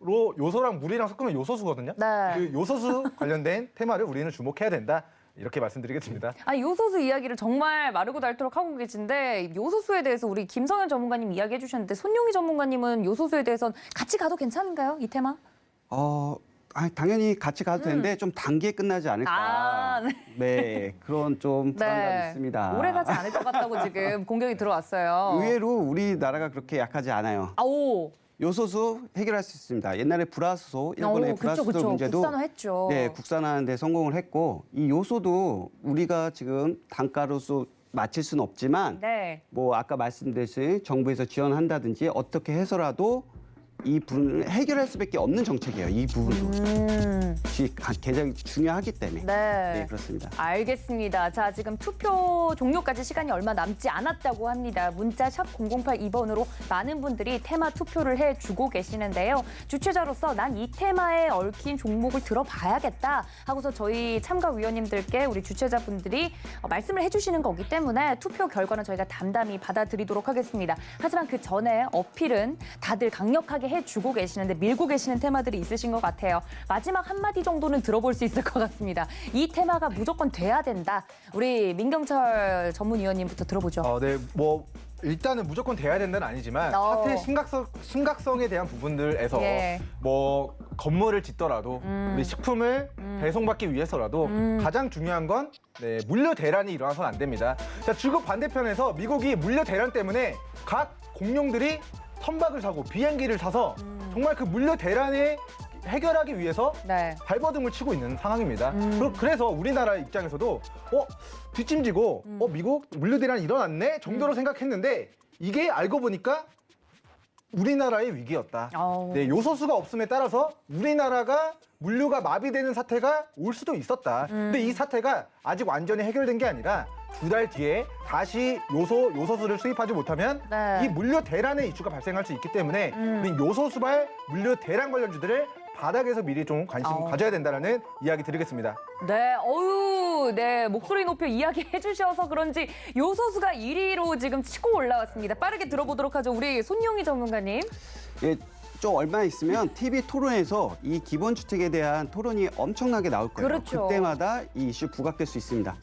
우리 요소랑 물이랑 섞으면 요소수거든요. 네. 그 요소수 관련된 테마를 우리는 주목해야 된다. 이렇게 말씀드리겠습니다. 요소수 이야기를 정말 마르고 닳도록 하고 계신데 요소수에 대해서 우리 김성현 전문가님 이야기해 주셨는데 손용희 전문가님은 요소수에 대해서는 같이 가도 괜찮은가요? 이 테마? 당연히 같이 가도 되는데 좀 단기에 끝나지 않을까. 네, 그런 좀 불안감이 있습니다. 오래 가지 않을 것 같다고 지금 공격이 들어왔어요. 의외로 우리나라가 그렇게 약하지 않아요. 오. 요소수 해결할 수 있습니다. 옛날에 불화수소, 일본의 불화수소 그쵸. 문제도 국산화했죠. 네, 국산화하는데 성공을 했고 이 요소도 우리가 지금 단가로서 맞출 수는 없지만 네. 뭐 아까 말씀드린 정부에서 지원한다든지 어떻게 해서라도 이 부분을 해결할 수밖에 없는 정책이에요. 이 부분도 굉장히 중요하기 때문에 네. 그렇습니다. 알겠습니다. 자, 지금 투표 종료까지 시간이 얼마 남지 않았다고 합니다. 문자 샵 0082번으로 많은 분들이 테마 투표를 해주고 계시는데요. 주최자로서 난 이 테마에 얽힌 종목을 들어봐야겠다 하고서 저희 참가위원님들께 우리 주최자분들이 말씀을 해주시는 거기 때문에 투표 결과는 저희가 담담히 받아들이도록 하겠습니다. 하지만 그 전에 어필은 다들 강력하게 해주고 계시는데 밀고 계시는 테마들이 있으신 것 같아요. 마지막 한마디 정도는 들어볼 수 있을 것 같습니다. 이 테마가 무조건 돼야 된다. 우리 민경철 전문위원님부터 들어보죠. 네, 뭐 일단은 무조건 돼야 된다는 아니지만 사태의 심각성에 대한 부분들에서 예. 뭐 건물을 짓더라도 우리 식품을 배송받기 위해서라도 가장 중요한 건 물류 대란이 일어나서는 안 됩니다. 자, 중국 반대편에서 미국이 물류 대란 때문에 각 공룡들이 선박을 사고 비행기를 사서 정말 그 물류 대란에 해결하기 위해서 네. 발버둥을 치고 있는 상황입니다. 그래서 우리나라 입장에서도 뒷짐지고 미국 물류 대란이 일어났네 정도로 생각했는데 이게 알고 보니까 우리나라의 위기였다. 네, 요소수가 없음에 따라서 우리나라가 물류가 마비되는 사태가 올 수도 있었다. 근데 이 사태가 아직 완전히 해결된 게 아니라 2달 뒤에 다시 요소수를 수입하지 못하면 네. 이 물류 대란의 이슈가 발생할 수 있기 때문에 우리 요소수발 물류 대란 관련주들을 바닥에서 미리 좀 관심 가져야 된다는 이야기 드리겠습니다. 네, 목소리 높여 이야기해 주셔서 그런지 요소수가 1위로 지금 치고 올라왔습니다. 빠르게 들어보도록 하죠. 우리 손용희 전문가님. 예, 좀 얼마 있으면 TV 토론에서 이 기본주택에 대한 토론이 엄청나게 나올 거예요. 그렇죠. 그때마다 이 이슈 부각될 수 있습니다.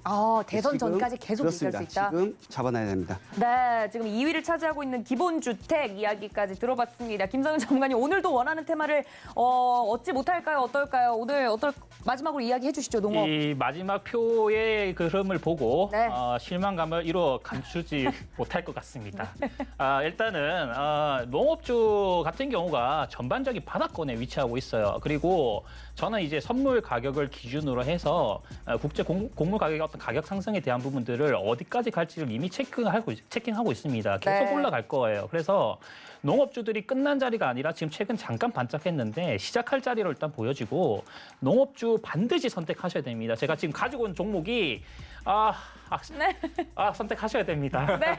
대선 지금 전까지 계속 얘기할 그렇습니다. 수 있다. 지금 잡아놔야 됩니다. 네, 지금 2위를 차지하고 있는 기본주택 이야기까지 들어봤습니다. 김성현 전문가님, 오늘도 원하는 테마를 얻지 못할까요? 어떨까요? 오늘 마지막으로 이야기해 주시죠, 농업. 이 마지막 표의 그 흐름을 보고 네. 실망감을 이루 감추지 못할 것 같습니다. 일단은 농업주 같은 경우가 주가 전반적인 바닥권에 위치하고 있어요. 그리고 저는 이제 선물 가격을 기준으로 해서 국제 곡물 가격의 어떤 가격 상승에 대한 부분들을 어디까지 갈지를 이미 체킹하고 있습니다. 계속 네. 올라갈 거예요. 그래서 농업주들이 끝난 자리가 아니라 지금 최근 잠깐 반짝했는데 시작할 자리로 일단 보여지고 농업주 반드시 선택하셔야 됩니다. 제가 지금 가지고 온 종목이 선택하셔야 됩니다. 네.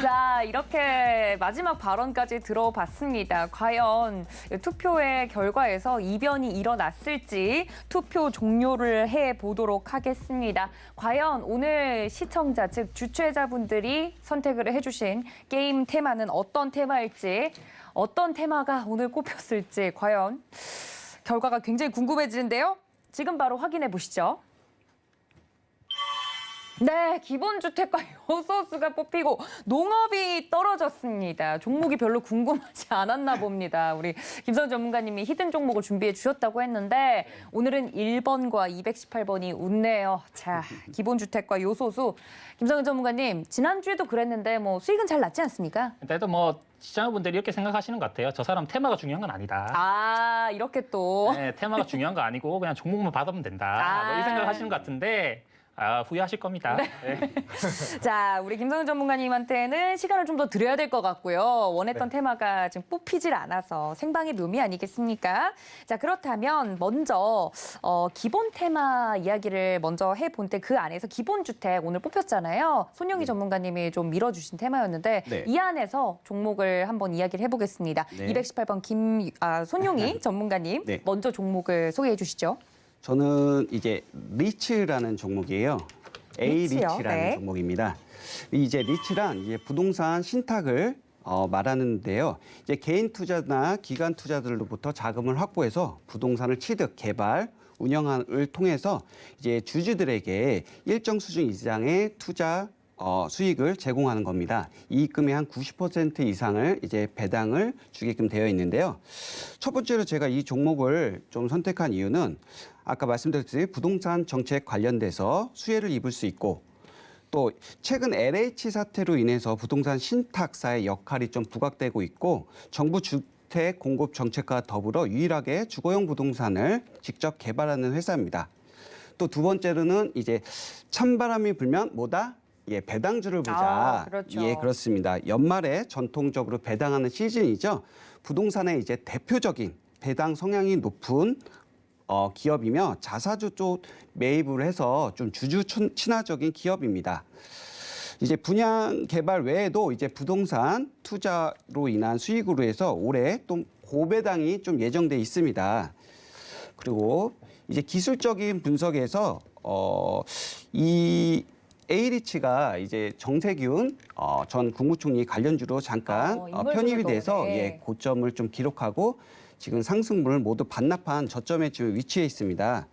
자, 이렇게 마지막 발언까지 들어봤습니다. 과연 투표의 결과에서 이변이 일어났을지 투표 종료를 해보도록 하겠습니다. 과연 오늘 시청자, 즉 주최자분들이 선택을 해주신 게임 테마는 어떤 테마일지, 어떤 테마가 오늘 꼽혔을지 과연 결과가 굉장히 궁금해지는데요. 지금 바로 확인해 보시죠. 네, 기본주택과 요소수가 뽑히고 농업이 떨어졌습니다. 종목이 별로 궁금하지 않았나 봅니다. 우리 김선 전문가님이 히든 종목을 준비해 주셨다고 했는데 오늘은 1번과 218번이 웃네요. 자, 기본주택과 요소수. 김선 전문가님, 지난주에도 그랬는데 뭐 수익은 잘 났지 않습니까? 그래도 뭐 시청자분들이 이렇게 생각하시는 것 같아요. 저 사람 테마가 중요한 건 아니다. 아, 이렇게 또. 네, 테마가 중요한 거 아니고 그냥 종목만 받으면 된다. 뭐 이 생각을 하시는 것 같은데 후회하실 겁니다. 네. 자, 우리 김성윤 전문가님한테는 시간을 좀 더 드려야 될 것 같고요. 원했던 테마가 지금 뽑히질 않아서 생방의 묘미 아니겠습니까? 자, 그렇다면 먼저 기본 테마 이야기를 먼저 해본 때 그 안에서 기본주택 오늘 뽑혔잖아요. 손용희 전문가님이 좀 밀어주신 테마였는데 네. 이 안에서 종목을 한번 이야기를 해보겠습니다. 네. 218번 손용희 전문가님 네. 먼저 종목을 소개해 주시죠. 저는 이제 리츠라는 종목이에요. 리츠요? A리츠라는 네. 종목입니다. 이제 리츠란 이제 부동산 신탁을 말하는데요. 이제 개인 투자나 기관 투자들로부터 자금을 확보해서 부동산을 취득, 개발, 운영을 통해서 이제 주주들에게 일정 수준 이상의 투자 수익을 제공하는 겁니다. 이익금의 한 90% 이상을 이제 배당을 주게끔 되어 있는데요. 첫 번째로 제가 이 종목을 좀 선택한 이유는 아까 말씀드렸듯이 부동산 정책 관련돼서 수혜를 입을 수 있고 또 최근 LH 사태로 인해서 부동산 신탁사의 역할이 좀 부각되고 있고 정부 주택 공급 정책과 더불어 유일하게 주거용 부동산을 직접 개발하는 회사입니다. 또 두 번째로는 이제 찬바람이 불면 뭐다? 예, 배당주를 보자. 그렇죠. 예, 그렇습니다. 연말에 전통적으로 배당하는 시즌이죠. 부동산의 이제 대표적인 배당 성향이 높은 기업이며 자사주 쪽 매입을 해서 좀 주주 친화적인 기업입니다. 이제 분양 개발 외에도 이제 부동산 투자로 인한 수익으로 해서 올해 또 고배당이 좀 예정돼 있습니다. 그리고 이제 기술적인 분석에서 이 A리츠가 이제 정세균 전 국무총리 관련주로 잠깐 인물들도 편입이 돼서 네. 예, 고점을 좀 기록하고 지금 상승분을 모두 반납한 저점에 지금 위치해 있습니다.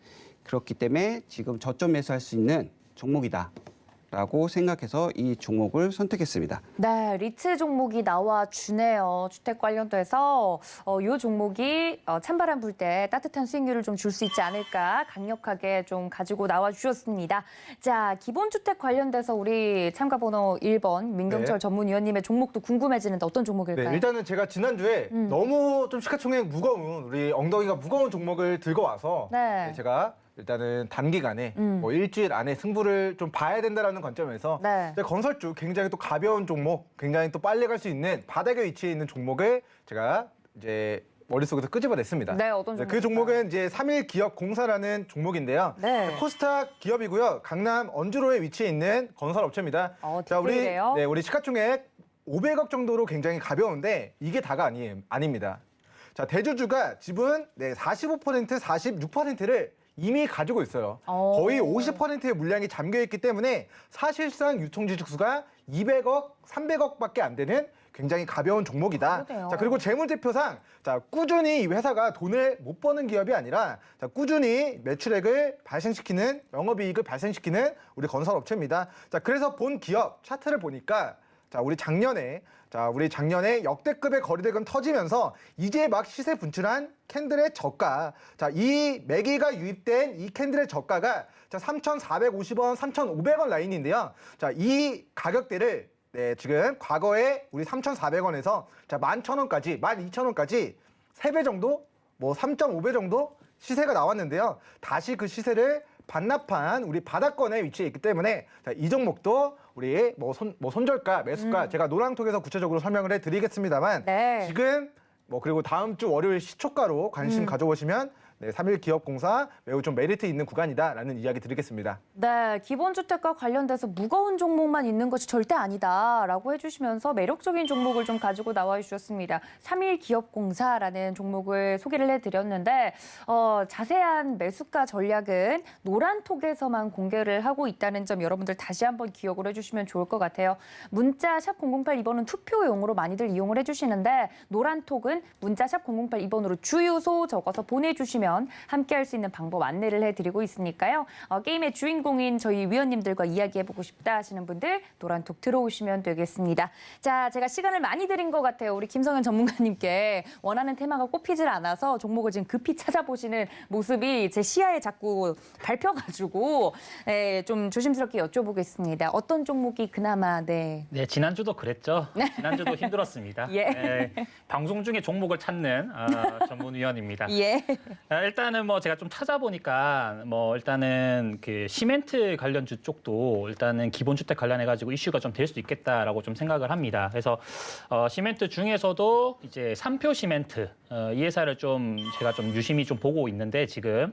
그렇기 때문에 지금 저점 매수할 수 있는 종목이다라고 생각해서 이 종목을 선택했습니다. 네, 리츠 종목이 나와주네요. 주택 관련돼서 이 종목이 찬바람 불 때 따뜻한 수익률을 좀 줄 수 있지 않을까 강력하게 좀 가지고 나와주셨습니다. 자, 기본주택 관련돼서 우리 참가번호 1번 민경철 네. 전문위원님의 종목도 궁금해지는데 어떤 종목일까요? 네, 일단은 제가 지난주에 너무 좀 시가총액 무거운 우리 엉덩이가 무거운 종목을 들고 와서 네. 제가 일단은 단기간에 뭐 일주일 안에 승부를 좀 봐야 된다라는 관점에서 네. 건설주 굉장히 또 가벼운 종목, 굉장히 또 빨리 갈 수 있는 바닥에 위치해 있는 종목을 제가 이제 머릿속에서 끄집어냈습니다. 네, 어떤 그 종목은 이제 3일기업공사라는 종목인데요. 네. 코스닥 기업이고요. 강남 언주로에 위치해 있는 건설업체입니다. 디테일해요. 우리 시가총액 500억 정도로 굉장히 가벼운데 이게 다가 아닙니다. 자, 대주주가 지분 45%, 46%를 이미 가지고 있어요. 거의 50%의 물량이 잠겨있기 때문에 사실상 유통지식수가 200억, 300억밖에 안 되는 굉장히 가벼운 종목이다. 그러네요. 자, 그리고 재무제표상 꾸준히 이 회사가 돈을 못 버는 기업이 아니라 꾸준히 매출액을 발생시키는, 영업이익을 발생시키는 우리 건설업체입니다. 자, 그래서 본 기업 차트를 보니까 우리 작년에 역대급의 거래대금 터지면서 이제 막 시세 분출한 캔들의 저가. 자, 이 매기가 유입된 이 캔들의 저가가 3,450원, 3,500원 라인인데요. 자, 이 가격대를 네, 지금 과거에 우리 3,400원에서 자, 11,000원까지, 12,000원까지 3배 정도, 뭐 3.5배 정도 시세가 나왔는데요. 다시 그 시세를 반납한 우리 바닥권에 위치해 있기 때문에 자, 이 종목도 우리 손절가, 매수가 제가 노랑톡에서 구체적으로 설명을 해드리겠습니다만 네. 지금 그리고 다음 주 월요일 시초가로 관심 가져보시면 네, 3일기업공사 매우 좀 메리트 있는 구간이다라는 이야기 드리겠습니다. 네, 기본주택과 관련돼서 무거운 종목만 있는 것이 절대 아니다라고 해주시면서 매력적인 종목을 좀 가지고 나와 주셨습니다. 3일기업공사라는 종목을 소개를 해드렸는데 자세한 매수가 전략은 노란톡에서만 공개를 하고 있다는 점 여러분들 다시 한번 기억을 해주시면 좋을 것 같아요. 문자 샵 008 투표용으로 많이들 이용을 해주시는데 노란톡은 문자 샵 008 주유소 적어서 보내주시면 함께할 수 있는 방법 안내를 해드리고 있으니까요. 게임의 주인공인 저희 위원님들과 이야기해보고 싶다 하시는 분들 노란톡 들어오시면 되겠습니다. 자, 제가 시간을 많이 드린 것 같아요. 우리 김성현 전문가님께 원하는 테마가 꼽히질 않아서 종목을 지금 급히 찾아보시는 모습이 제 시야에 자꾸 밟혀가지고 좀 조심스럽게 여쭤보겠습니다. 어떤 종목이 그나마 네, 지난주도 그랬죠. 지난주도 힘들었습니다. 예. 네, 방송 중에 종목을 찾는 전문위원입니다. 예. 일단은 제가 좀 찾아보니까 일단은 그 시멘트 관련주 쪽도 일단은 기본주택 관련해 가지고 이슈가 좀 될 수 있겠다라고 좀 생각을 합니다. 그래서 시멘트 중에서도 이제 삼표 시멘트 이 회사를 좀 제가 좀 유심히 좀 보고 있는데 지금.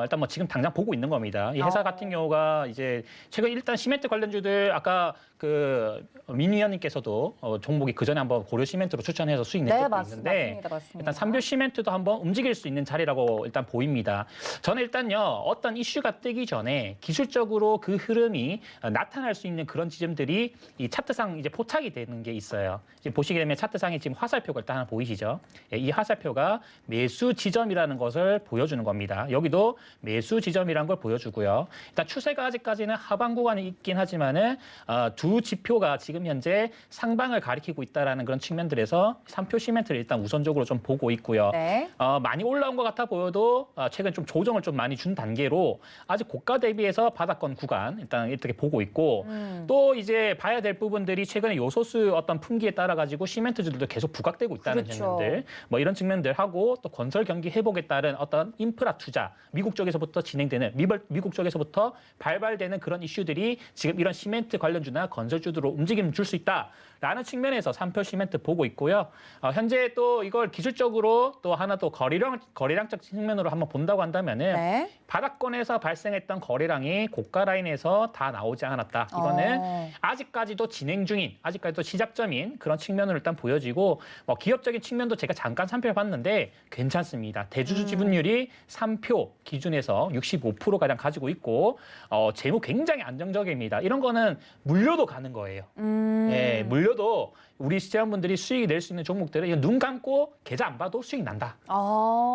일단 지금 당장 보고 있는 겁니다. 이 회사 같은 경우가 이제 최근 일단 시멘트 관련주들 아까 민 위원님께서도 종목이 그 전에 한번 고려 시멘트로 추천해서 수익 낸 적도 있는데 맞습니다. 일단 삼표 시멘트도 한번 움직일 수 있는 자리라고 일단 보입니다. 저는 일단요 어떤 이슈가 뜨기 전에 기술적으로 그 흐름이 나타날 수 있는 그런 지점들이 이 차트상 이제 포착이 되는 게 있어요. 지금 보시게 되면 차트상에 지금 화살표가 일단 하나 보이시죠? 이 화살표가 매수 지점이라는 것을 보여주는 겁니다. 여기도 매수 지점이라는 걸 보여주고요. 일단 추세가 아직까지는 하방 구간이 있긴 하지만은 두 지표가 지금 현재 상방을 가리키고 있다라는 그런 측면들에서 삼표 시멘트를 일단 우선적으로 좀 보고 있고요. 네. 많이 올라온 것 같아 보여도 최근 좀 조정을 좀 많이 준 단계로 아직 고가 대비해서 바닥권 구간 일단 이렇게 보고 있고 또 이제 봐야 될 부분들이 최근에 요소수 어떤 품기에 따라 가지고 시멘트주들도 계속 부각되고 있다는 그렇죠. 측면들 이런 측면들 하고 또 건설 경기 회복에 따른 어떤 인프라 투자 미국 쪽에서부터 진행되는 미국 쪽에서부터 발발되는 그런 이슈들이 지금 이런 시멘트 관련주나 건설주들로 움직임 줄 수 있다라는 측면에서 삼표 시멘트 보고 있고요. 현재 또 이걸 기술적으로 또 하나 또 거래량적 측면으로 한번 본다고 한다면은 네. 바닥권에서 발생했던 거래량이 고가 라인에서 다 나오지 않았다. 이거는 아직까지도 진행 중인, 아직까지도 시작점인 그런 측면으로 일단 보여지고 기업적인 측면도 제가 잠깐 살펴봤는데 괜찮습니다. 대주주 지분율이 3표 기준에서 65%가량 가지고 있고 재무 굉장히 안정적입니다. 이런 거는 물려도 가는 거예요. 네, 물려도 우리 시청자분들이 수익이 낼 수 있는 종목들은 이거 눈 감고 계좌 안 봐도 수익 난다.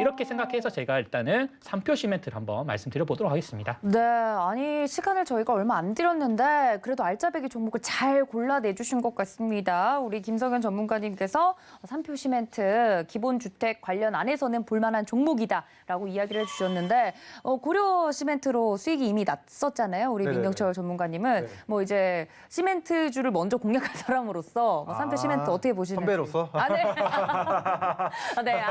이렇게 생각해서 제가 일단은 삼표 시멘트를 한번 말씀드려보도록 하겠습니다. 네, 아니 시간을 저희가 얼마 안 들였는데 그래도 알짜배기 종목을 잘 골라내주신 것 같습니다. 우리 김성현 전문가님께서 삼표 시멘트 기본주택 관련 안에서는 볼만한 종목이다라고 이야기를 해주셨는데 고려 시멘트로 수익이 이미 났었잖아요. 우리 네네네. 민경철 전문가님은 네. 이제 시멘트주를 먼저 공략한 사람으로서 삼표 시멘트 어떻게 보시는지. 선배로서? 네,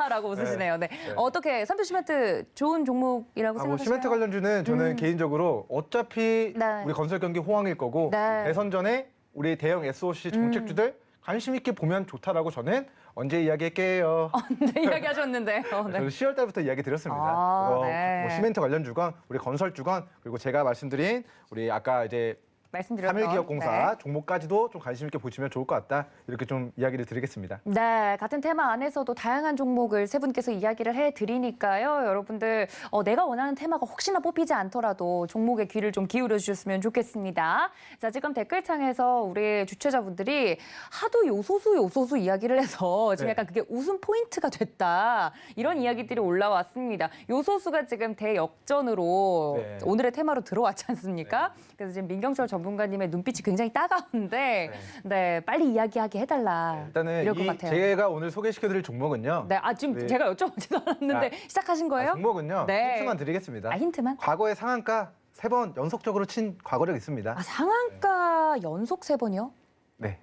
라고 웃으시네요. 네. 어떻게 삼표 시멘트 좋은 종목이라고 생각하세요? 시멘트 관련주는 저는 개인적으로 어차피 네. 우리 건설 경기 호황일 거고 네. 대선 전에 우리 대형 SOC 정책주들 관심 있게 보면 좋다라고 저는 언제 이야기할게요. 네, 이야기하셨는데. 네. 저는 10월 달부터 이야기 드렸습니다. 네. 시멘트 관련주건 우리 건설주건 그리고 제가 말씀드린 우리 아까 이제 말씀드렸던 3일기업공사 네. 종목까지도 좀 관심 있게 보시면 좋을 것 같다. 이렇게 좀 이야기를 드리겠습니다. 네, 같은 테마 안에서도 다양한 종목을 세 분께서 이야기를 해드리니까요. 여러분들 내가 원하는 테마가 혹시나 뽑히지 않더라도 종목에 귀를 좀 기울여 주셨으면 좋겠습니다. 자, 지금 댓글창에서 우리 주최자분들이 하도 요소수 이야기를 해서 지금 네. 약간 그게 웃음 포인트가 됐다. 이런 이야기들이 올라왔습니다. 요소수가 지금 대역전으로 네. 오늘의 테마로 들어왔지 않습니까? 그래서 지금 민경철 전문가님의 눈빛이 굉장히 따가운데 네, 빨리 이야기하게 해달라. 일단은 이럴 것 같아요. 제가 오늘 소개시켜드릴 종목은요. 네, 지금 네. 제가 여쭤보지도 않았는데 시작하신 거예요? 종목은요. 네. 힌트만 드리겠습니다. 힌트만? 과거의 상한가 3번 연속적으로 친 과거력이 있습니다. 아, 상한가 연속 3번이요? 네.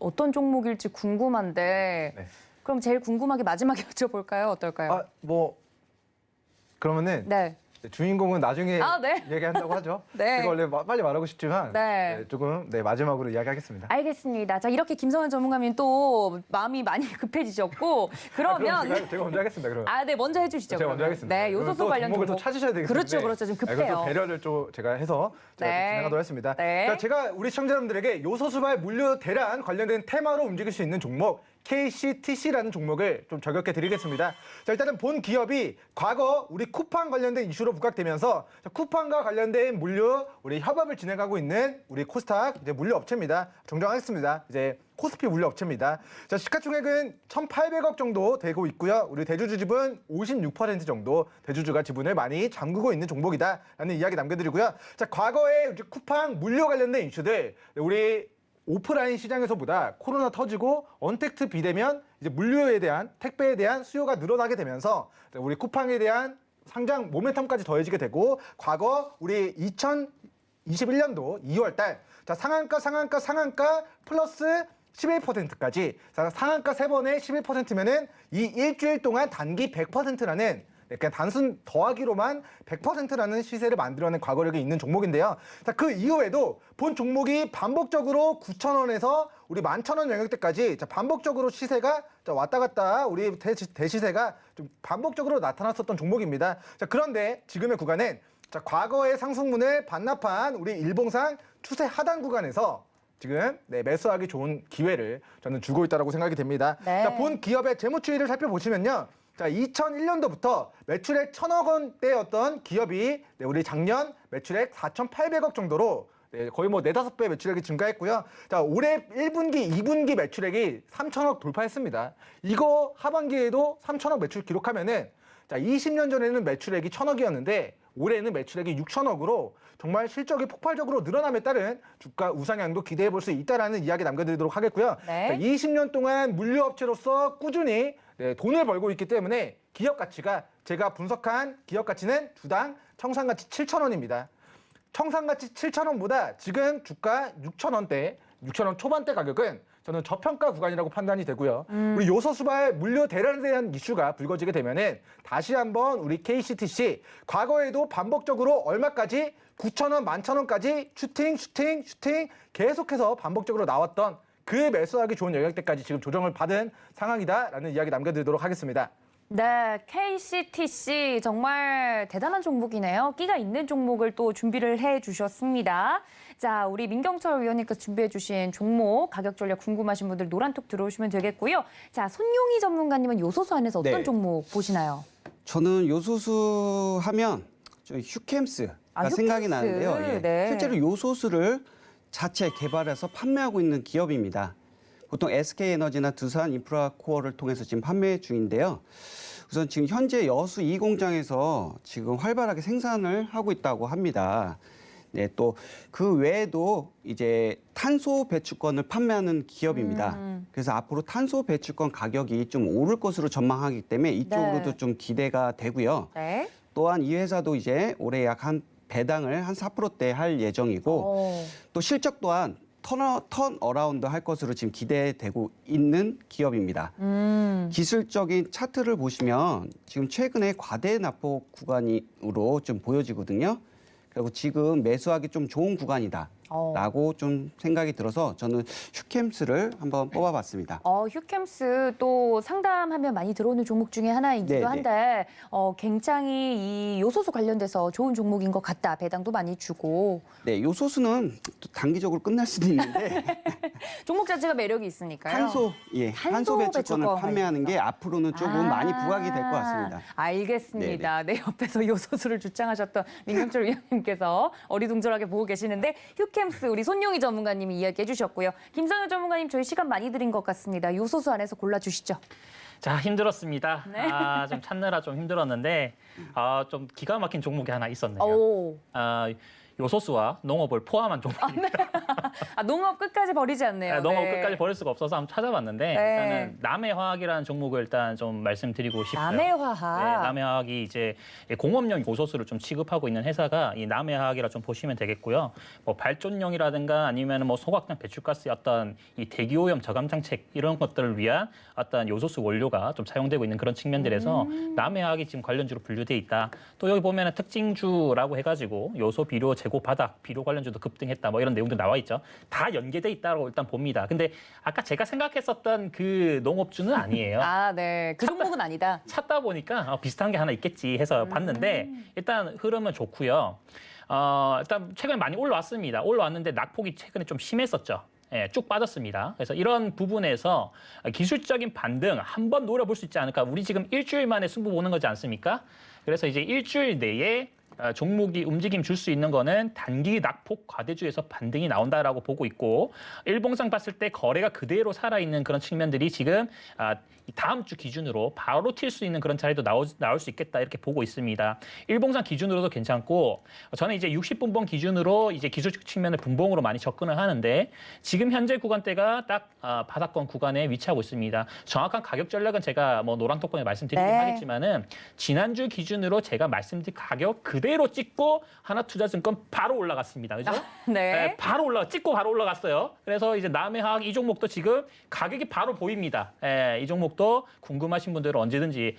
어떤 종목일지 궁금한데 네. 그럼 제일 궁금하게 마지막에 여쭤볼까요? 어떨까요? 그러면은 네. 주인공은 나중에 아, 네. 얘기한다고 하죠. 네. 제가 원래 빨리 말하고 싶지만 네. 조금 마지막으로 이야기하겠습니다. 알겠습니다. 자, 이렇게 김성현 전문가님 또 마음이 많이 급해지셨고 그러면 그럼 제가 먼저 하겠습니다. 그럼. 아, 네, 먼저 해주시죠. 제가 먼저 그러면. 하겠습니다. 네, 그러면 요소수 또 관련 종목을 또 종목. 찾으셔야 되기 때문에 그렇죠. 좀 급해요. 이것도 배려를 좀 제가 해서 제가 네. 좀 진행하도록 하겠습니다. 네. 자, 제가 우리 시청자 여러분들에게 요소수발 물류 대란 관련된 테마로 움직일 수 있는 종목 KCTC라는 종목을 좀 저격해 드리겠습니다. 자, 일단은 본 기업이 과거 우리 쿠팡 관련된 이슈로 부각되면서 쿠팡과 관련된 물류 우리 협업을 진행하고 있는 우리 코스닥 이제 물류 업체입니다. 정정하겠습니다. 이제 코스피 물류 업체입니다. 자, 시가총액은 1,800억 정도 되고 있고요. 우리 대주주 지분 56% 정도 대주주가 지분을 많이 잠그고 있는 종목이다라는 이야기 남겨드리고요. 자, 과거에 이제 쿠팡 물류 관련된 이슈들 우리 오프라인 시장에서보다 코로나 터지고 언택트 비대면 이제 물류에 대한 택배에 대한 수요가 늘어나게 되면서 우리 쿠팡에 대한 상장 모멘텀까지 더해지게 되고 과거 우리 2021년도 2월 달 자, 상한가 플러스 11%까지 상한가 3번에 11%면은 이 일주일 동안 단기 100%라는 그냥 단순 더하기로만 100%라는 시세를 만들어낸 과거력이 있는 종목인데요. 자, 그 이후에도 본 종목이 반복적으로 9,000원에서 우리 11,000원 영역대까지 반복적으로 시세가 왔다 갔다 우리 대시세가 좀 반복적으로 나타났었던 종목입니다. 자, 그런데 지금의 구간은 과거의 상승분을 반납한 우리 일봉상 추세 하단 구간에서 지금 매수하기 좋은 기회를 저는 주고 있다고 생각이 됩니다. 네. 자, 본 기업의 재무 추이를 살펴보시면요. 자, 2001년도부터 매출액 1,000억 원대였던 기업이 우리 작년 매출액 4,800억 정도로 거의 4-5배 매출액이 증가했고요. 자, 올해 1분기, 2분기 매출액이 3,000억 돌파했습니다. 이거 하반기에도 3,000억 매출 기록하면은 자, 20년 전에는 매출액이 1,000억이었는데 올해는 매출액이 6,000억으로 정말 실적이 폭발적으로 늘어남에 따른 주가 우상향도 기대해 볼 수 있다라는 이야기 남겨드리도록 하겠고요. 네. 자, 20년 동안 물류업체로서 꾸준히 돈을 벌고 있기 때문에 기업 가치가 제가 분석한 기업 가치는 주당 청산가치 7,000원입니다. 청산가치 7,000원보다 지금 주가 6,000원대, 6,000원 초반대 가격은 저는 저평가 구간이라고 판단이 되고요. 우리 요소수발 물류 대란에 대한 이슈가 불거지게 되면은 다시 한번 우리 KCTC 과거에도 반복적으로 얼마까지 9,000원, 11,000원까지 슈팅 계속해서 반복적으로 나왔던 그 매수하기 좋은 영역대까지 지금 조정을 받은 상황이다라는 이야기 남겨드리도록 하겠습니다. 네, KCTC 정말 대단한 종목이네요. 끼가 있는 종목을 또 준비를 해주셨습니다. 자, 우리 민경철 위원님께서 준비해주신 종목 가격 전략 궁금하신 분들 노란톡 들어오시면 되겠고요. 자, 손용희 전문가님은 요소수 안에서 어떤 네. 종목 보시나요? 저는 요소수 하면 저 휴캠스가 생각이 휴캠스. 나는데요. 예. 네. 실제로 요소수를 자체 개발해서 판매하고 있는 기업입니다. 보통 SK에너지나 두산 인프라코어를 통해서 지금 판매 중인데요. 우선 지금 현재 여수 2공장에서 지금 활발하게 생산을 하고 있다고 합니다. 네, 또 그 외에도 이제 탄소 배출권을 판매하는 기업입니다. 그래서 앞으로 탄소 배출권 가격이 좀 오를 것으로 전망하기 때문에 이쪽으로도 네. 좀 기대가 되고요. 네. 또한 이 회사도 이제 올해 약 한 배당을 한 4%대 할 예정이고 또 실적 또한 턴어라운드 할 것으로 지금 기대되고 있는 기업입니다. 기술적인 차트를 보시면 지금 최근에 과대 납폭 구간으로 좀 보여지거든요. 그리고 지금 매수하기 좀 좋은 구간이다라고 좀 생각이 들어서 저는 휴캠스를 한번 뽑아봤습니다. 휴캠스 또 상담하면 많이 들어오는 종목 중에 하나이기도 네네. 한데 굉장히 이 요소수 관련돼서 좋은 종목인 것 같다. 배당도 많이 주고. 네, 요소수는 또 단기적으로 끝날 수도 있는데 종목 자체가 매력이 있으니까요. 탄소 탄소 배출권을 배출권 판매하는 게 앞으로는 조금 많이 부각이 될 것 같습니다. 알겠습니다. 네, 옆에서 요소수를 주장하셨던 민경철 위원님께서 어리둥절하게 보고 계시는데 휴캠스 우리 손용희 전문가님이 이야기해 주셨고요. 김성현 전문가님 저희 시간 많이 드린 것 같습니다. 요소수 안에서 골라주시죠. 자, 힘들었습니다. 네. 좀 찾느라 좀 힘들었는데 좀 기가 막힌 종목이 하나 있었네요. 오. 요소수와 농업을 포함한 종목입니다. 농업 끝까지 버리지 않네요. 농업 네. 끝까지 버릴 수가 없어서 한번 찾아봤는데 네. 일단은 남해화학이라는 종목을 일단 좀 말씀드리고 싶어요. 남해화학. 네, 남해화학이 이제 공업용 요소수를 좀 취급하고 있는 회사가 이 남해화학이라 좀 보시면 되겠고요. 뭐 발전용이라든가 아니면 뭐 소각당 배출가스의 어떤 이 대기오염 저감 장치 이런 것들을 위한 어떤 요소수 원료가 좀 사용되고 있는 그런 측면들에서 남해화학이 지금 관련주로 분류돼 있다. 또 여기 보면은 특징주라고 해가지고 요소 비료 재고 바닥 비료 관련주도 급등했다. 뭐 이런 내용도 나와 있죠. 다 연계돼 있다고 일단 봅니다. 근데 아까 제가 생각했었던 그 농업주는 아니에요. 아, 네. 그 종목은 아니다. 찾다 보니까 비슷한 게 하나 있겠지 해서 봤는데 일단 흐름은 좋고요. 일단 최근에 많이 올라왔습니다. 올라왔는데 낙폭이 최근에 좀 심했었죠. 예, 쭉 빠졌습니다. 그래서 이런 부분에서 기술적인 반등 한번 노려볼 수 있지 않을까. 우리 지금 일주일 만에 승부 보는 거지 않습니까? 그래서 이제 일주일 내에 종목이 움직임 줄 수 있는 거는 단기 낙폭 과대주에서 반등이 나온다라고 보고 있고 일봉상 봤을 때 거래가 그대로 살아있는 그런 측면들이 지금 다음 주 기준으로 바로 튈 수 있는 그런 자리도 나올 수 있겠다 이렇게 보고 있습니다. 일봉상 기준으로도 괜찮고 저는 이제 60분봉 기준으로 이제 기술적 측면을 분봉으로 많이 접근을 하는데 지금 현재 구간대가 딱 바닥권 구간에 위치하고 있습니다. 정확한 가격 전략은 제가 뭐 노란 톡방에 말씀드리긴 네. 하겠지만은 지난주 기준으로 제가 말씀드린 가격 그대로 찍고 하나투자증권 바로 올라갔습니다. 그죠? 네. 바로 찍고 바로 올라갔어요. 그래서 이제 남해화학 이 종목도 지금 가격이 바로 보입니다. 이 종목도 궁금하신 분들은 언제든지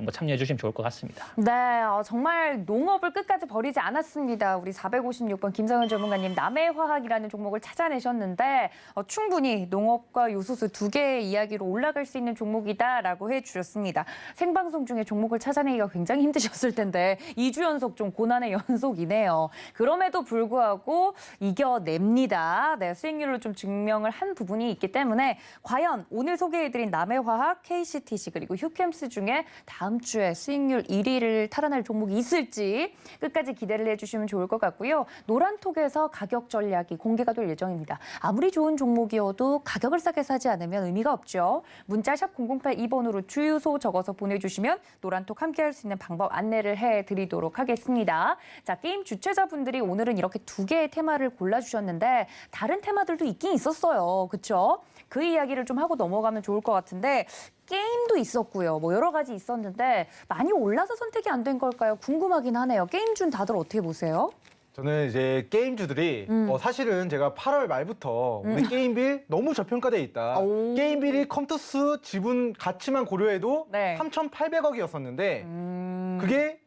뭐 참여해 주시면 좋을 것 같습니다. 네, 정말 농업을 끝까지 버리지 않았습니다. 우리 456번 김성현 전문가님 남해화학이라는 종목을 찾아내셨는데 충분히 농업과 요소수 두 개의 이야기로 올라갈 수 있는 종목이다라고 해주셨습니다. 생방송 중에 종목을 찾아내기가 굉장히 힘드셨을 텐데 2주 연속 좀 고난의 연속이네요. 그럼에도 불구하고 이겨냅니다. 네, 수익률로 좀 증명을 한 부분이 있기 때문에 과연 오늘 소개해드린 남해화학, KCTC 그리고 휴캠스 중에 다음 주에 수익률 1위를 탈환할 종목이 있을지 끝까지 기대를 해주시면 좋을 것 같고요. 노란톡에서 가격 전략이 공개가 될 예정입니다. 아무리 좋은 종목이어도 가격을 싸게 사지 않으면 의미가 없죠. 문자 샵 0082번으로 주유소 적어서 보내주시면 노란톡 함께할 수 있는 방법 안내를 해드리도록 하겠습니다. 자, 게임 주최자분들이 오늘은 이렇게 두 개의 테마를 골라주셨는데 다른 테마들도 있긴 있었어요. 그렇죠? 그 이야기를 좀 하고 넘어가면 좋을 것 같은데 게임도 있었고요. 뭐 여러 가지 있었는데 많이 올라서 선택이 안 된 걸까요? 궁금하긴 하네요. 게임주는 다들 어떻게 보세요? 저는 이제 게임주들이 사실은 제가 8월 말부터 우리 게임빌 너무 저평가돼 있다. 오. 게임빌이 컴투스 지분 가치만 고려해도 네. 3,800억이었었는데 그게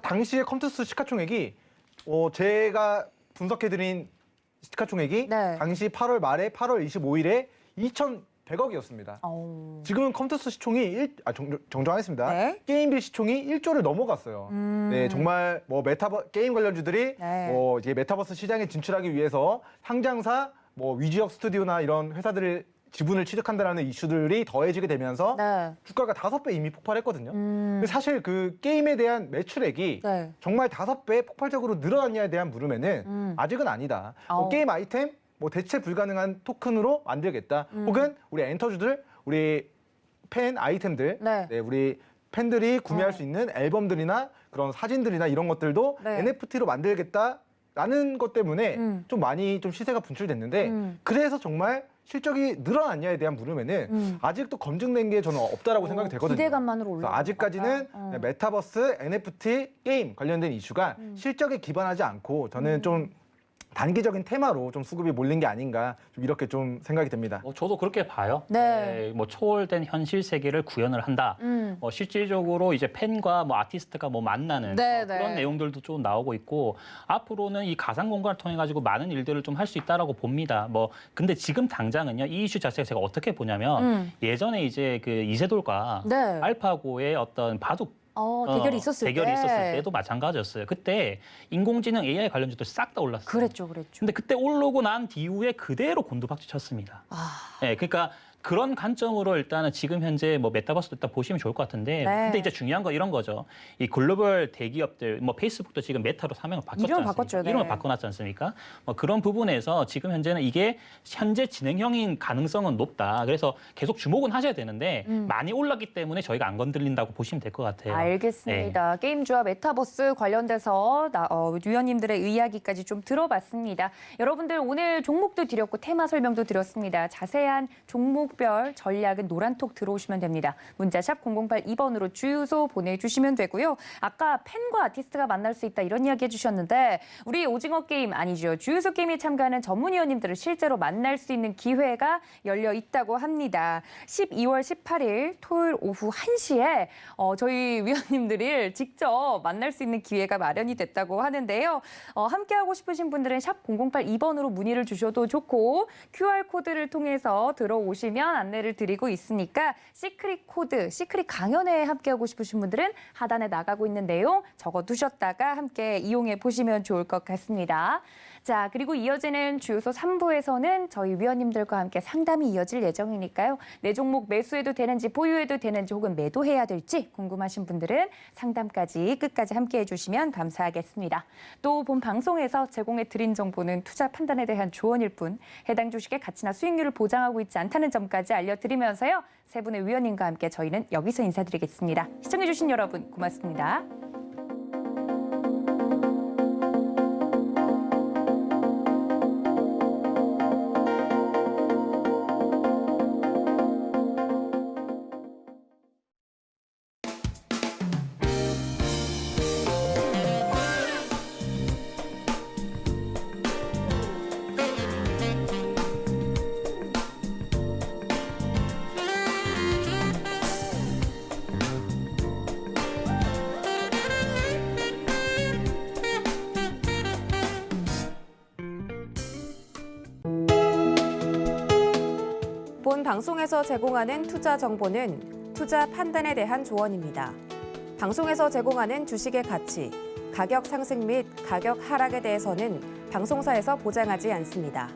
당시에 컴투스 시가총액이 제가 분석해드린 시가총액이 네. 당시 8월 말에 8월 25일에 2,100억이었습니다. 지금은 컴투스 시총이 정정하겠습니다. 네. 게임빌 시총이 1조를 넘어갔어요. 네, 정말 뭐 게임 관련주들이 네. 뭐 이제 메타버스 시장에 진출하기 위해서 상장사 뭐 위지역 스튜디오나 이런 회사들을 지분을 취득한다라는 이슈들이 더해지게 되면서 네. 주가가 5배 이미 폭발했거든요. 근데 사실 그 게임에 대한 매출액이 네. 정말 5배 폭발적으로 늘어났냐에 대한 물음에는 아직은 아니다. 뭐 게임 아이템 뭐 대체 불가능한 토큰으로 만들겠다. 혹은 우리 엔터주들, 우리 팬 아이템들, 네. 네, 우리 팬들이 구매할 수 있는 앨범들이나 그런 사진들이나 이런 것들도 네. NFT로 만들겠다라는 것 때문에 좀 많이 좀 시세가 분출됐는데 그래서 정말 실적이 늘어났냐에 대한 물음에는 아직도 검증된 게 저는 없다라고 생각이 되거든요. 기대감만으로 그래서 올라. 아직까지는 메타버스, NFT, 게임 관련된 이슈가 실적에 기반하지 않고 저는 좀 단기적인 테마로 좀 수급이 몰린 게 아닌가 좀 이렇게 좀 생각이 됩니다. 저도 그렇게 봐요. 네. 뭐 초월된 현실 세계를 구현을 한다. 뭐 실질적으로 이제 팬과 뭐 아티스트가 뭐 만나는 네, 그런 네. 내용들도 좀 나오고 있고 앞으로는 이 가상 공간을 통해 가지고 많은 일들을 좀 할 수 있다라고 봅니다. 뭐 근데 지금 당장은요 이 이슈 자체가 제가 어떻게 보냐면 예전에 이제 그 이세돌과 네. 알파고의 어떤 바둑 대결이 있었을 때도 마찬가지였어요. 그때 인공지능 AI 관련주들 싹 다 올랐어요. 그랬죠. 근데 그때 오르고 난 뒤후에 그대로 곤두박질 쳤습니다. 네, 그러니까 그런 관점으로 일단은 지금 현재 뭐 메타버스도 일단 보시면 좋을 것 같은데 네. 근데 이제 중요한 건 이런 거죠. 이 글로벌 대기업들 뭐 페이스북도 지금 메타로 사명을 바꿨지 이름 않습니까? 바꿨죠, 네. 이름을 바꿔놨지 않습니까? 뭐 그런 부분에서 지금 현재는 이게 현재 진행형인 가능성은 높다. 그래서 계속 주목은 하셔야 되는데 많이 올랐기 때문에 저희가 안 건드린다고 보시면 될 것 같아요. 알겠습니다. 게임주와 메타버스 관련돼서 위원님들의 이야기까지 좀 들어봤습니다. 여러분들 오늘 종목도 드렸고 테마 설명도 드렸습니다. 자세한 종목별 전략은 노란톡 들어오시면 됩니다. 문자샵 0082번으로 주유소 보내주시면 되고요. 아까 팬과 아티스트가 만날 수 있다 이런 이야기 해주셨는데 우리 오징어 게임 아니죠. 주유소 게임에 참가하는 전문위원님들을 실제로 만날 수 있는 기회가 열려 있다고 합니다. 12월 18일 토요일 오후 1시에 저희 위원님들을 직접 만날 수 있는 기회가 마련이 됐다고 하는데요. 함께하고 싶으신 분들은 샵 0082번으로 문의를 주셔도 좋고 QR코드를 통해서 들어오시면 안내를 드리고 있으니까 시크릿 코드, 시크릿 강연회에 함께하고 싶으신 분들은 하단에 나가고 있는 내용 적어두셨다가 함께 이용해 보시면 좋을 것 같습니다. 자, 그리고 이어지는 주유소 3부에서는 저희 위원님들과 함께 상담이 이어질 예정이니까요. 내 종목 매수해도 되는지 보유해도 되는지 혹은 매도해야 될지 궁금하신 분들은 상담까지 끝까지 함께해 주시면 감사하겠습니다. 또 본 방송에서 제공해 드린 정보는 투자 판단에 대한 조언일 뿐 해당 주식의 가치나 수익률을 보장하고 있지 않다는 점까지 알려드리면서요. 세 분의 위원님과 함께 저희는 여기서 인사드리겠습니다. 시청해 주신 여러분 고맙습니다. 본 방송에서 제공하는 투자 정보는 투자 판단에 대한 조언입니다. 방송에서 제공하는 주식의 가치, 가격 상승 및 가격 하락에 대해서는 방송사에서 보장하지 않습니다.